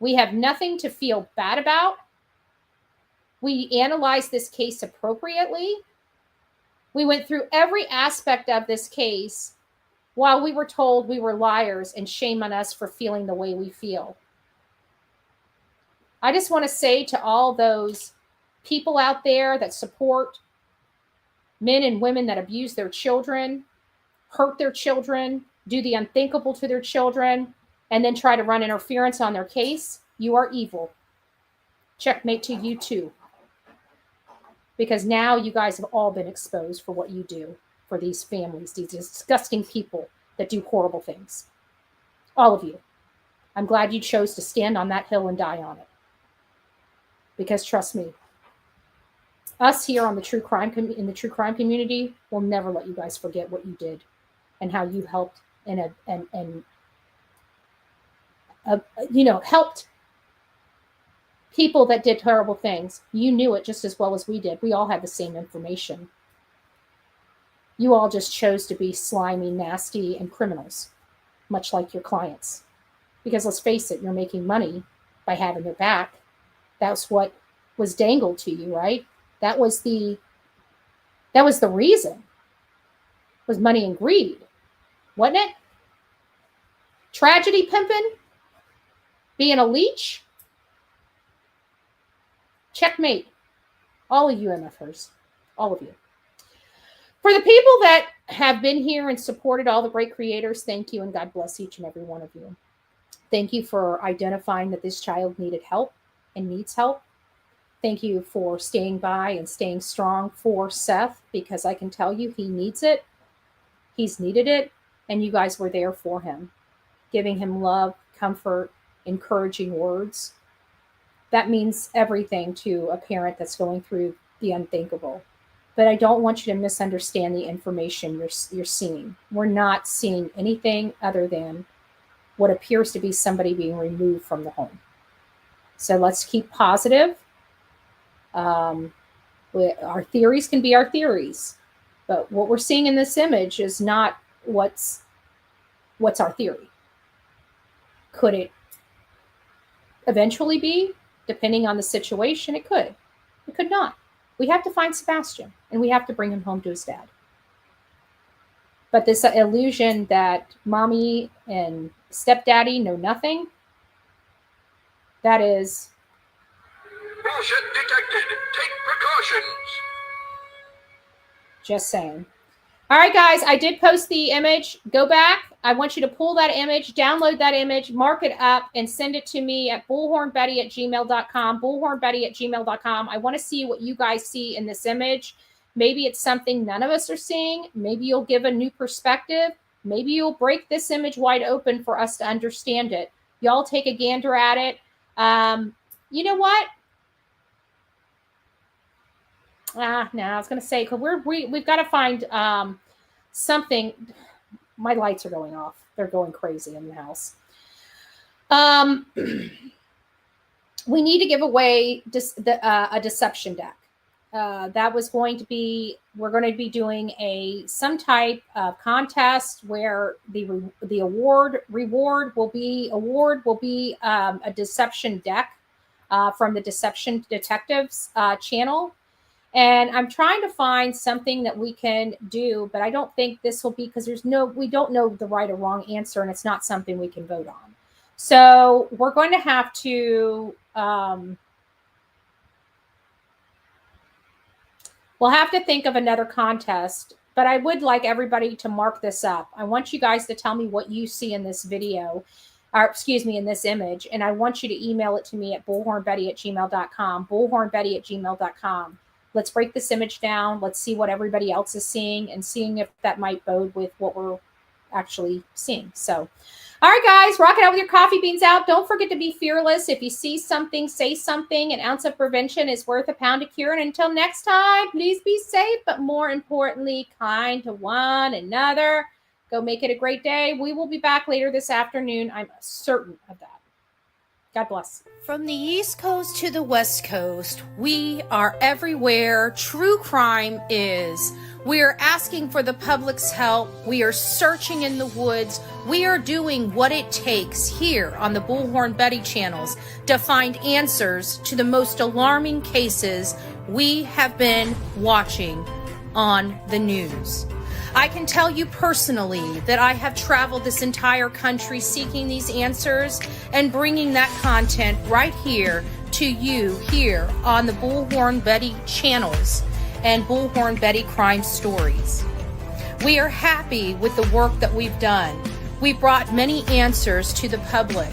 We have nothing to feel bad about. We analyzed this case appropriately. We went through every aspect of this case while we were told we were liars, and shame on us for feeling the way we feel. I just want to say to all those people out there that support men and women that abuse their children, hurt their children, do the unthinkable to their children, and then try to run interference on their case, you are evil. Checkmate to you too. Because now you guys have all been exposed for what you do for these families, these disgusting people that do horrible things. All of you. I'm glad you chose to stand on that hill and die on it. Because trust me, us here on the true crime in the true crime community will never let you guys forget what you did and how you helped and helped people that did terrible things. You knew it just as well as we did. We all had the same information. You all just chose to be slimy, nasty, and criminals, much like your clients. Because let's face it, you're making money by having their back. That's what was dangled to you, right? That was the reason. Was money and greed, wasn't it? Tragedy pimping, being a leech. Checkmate. All of you MFers. All of you. For the people that have been here and supported all the great creators, thank you, and God bless each and every one of you. Thank you for identifying that this child needed help and needs help. Thank you for staying by and staying strong for Seth, because I can tell you he needs it. He's needed it, and you guys were there for him, giving him love, comfort, encouraging words. That means everything to a parent that's going through the unthinkable. But I don't want you to misunderstand the information you're seeing. We're not seeing anything other than what appears to be somebody being removed from the home. So let's keep positive. Our theories can be our theories, but what we're seeing in this image is not what's our theory. Could it eventually be? Depending on the situation, it could. It could not. We have to find Sebastian, and we have to bring him home to his dad. But this illusion that mommy and stepdaddy know nothing, that is... Bullshit detected. Take precautions. Just saying. All right, guys, I did post the image. Go back. I want you to pull that image, download that image, mark it up, and send it to me at bullhornbetty@gmail.com, bullhornbetty@gmail.com. I want to see what you guys see in this image. Maybe it's something none of us are seeing. Maybe you'll give a new perspective. Maybe you'll break this image wide open for us to understand it. Y'all take a gander at it. You know what? No, I was going to say, because we've got to find something. My lights are going off. They're going crazy in the house. We need to give away a deception deck. That was going to be, we're going to be doing some type of contest where the reward will be a deception deck from the Deception Detectives channel. And I'm trying to find something that we can do, but I don't think this will be, because we don't know the right or wrong answer, and it's not something we can vote on. So we're going to have to, we'll have to think of another contest, but I would like everybody to mark this up. I want you guys to tell me what you see in this video, or excuse me, in this image, and I want you to email it to me at bullhornbetty@gmail.com, bullhornbetty@gmail.com. Let's break this image down. Let's see what everybody else is seeing and seeing if that might bode with what we're actually seeing. So, all right, guys, rock it out with your coffee beans out. Don't forget to be fearless. If you see something, say something. An ounce of prevention is worth a pound of cure. And until next time, please be safe, but more importantly, kind to one another. Go make it a great day. We will be back later this afternoon. I'm certain of that. God bless. From the East Coast to the West Coast, we are everywhere true crime is. We are asking for the public's help. We are searching in the woods. We are doing what it takes here on the Bullhorn Betty channels to find answers to the most alarming cases we have been watching on the news. I can tell you personally that I have traveled this entire country seeking these answers and bringing that content right here to you here on the Bullhorn Betty channels and Bullhorn Betty Crime Stories. We are happy with the work that we've done. We brought many answers to the public,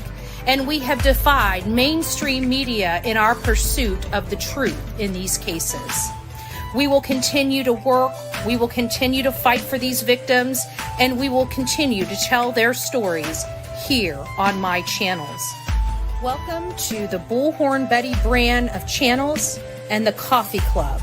and we have defied mainstream media in our pursuit of the truth in these cases. We will continue to work, we will continue to fight for these victims, and we will continue to tell their stories here on my channels. Welcome to the Bullhorn Betty brand of channels and the Coffee Club.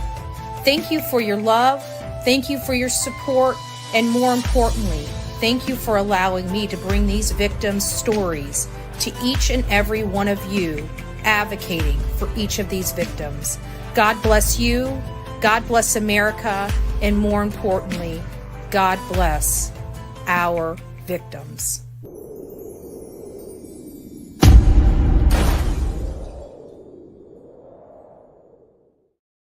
Thank you for your love, thank you for your support, and more importantly, thank you for allowing me to bring these victims' stories to each and every one of you, advocating for each of these victims. God bless you. God bless America, and more importantly, God bless our victims.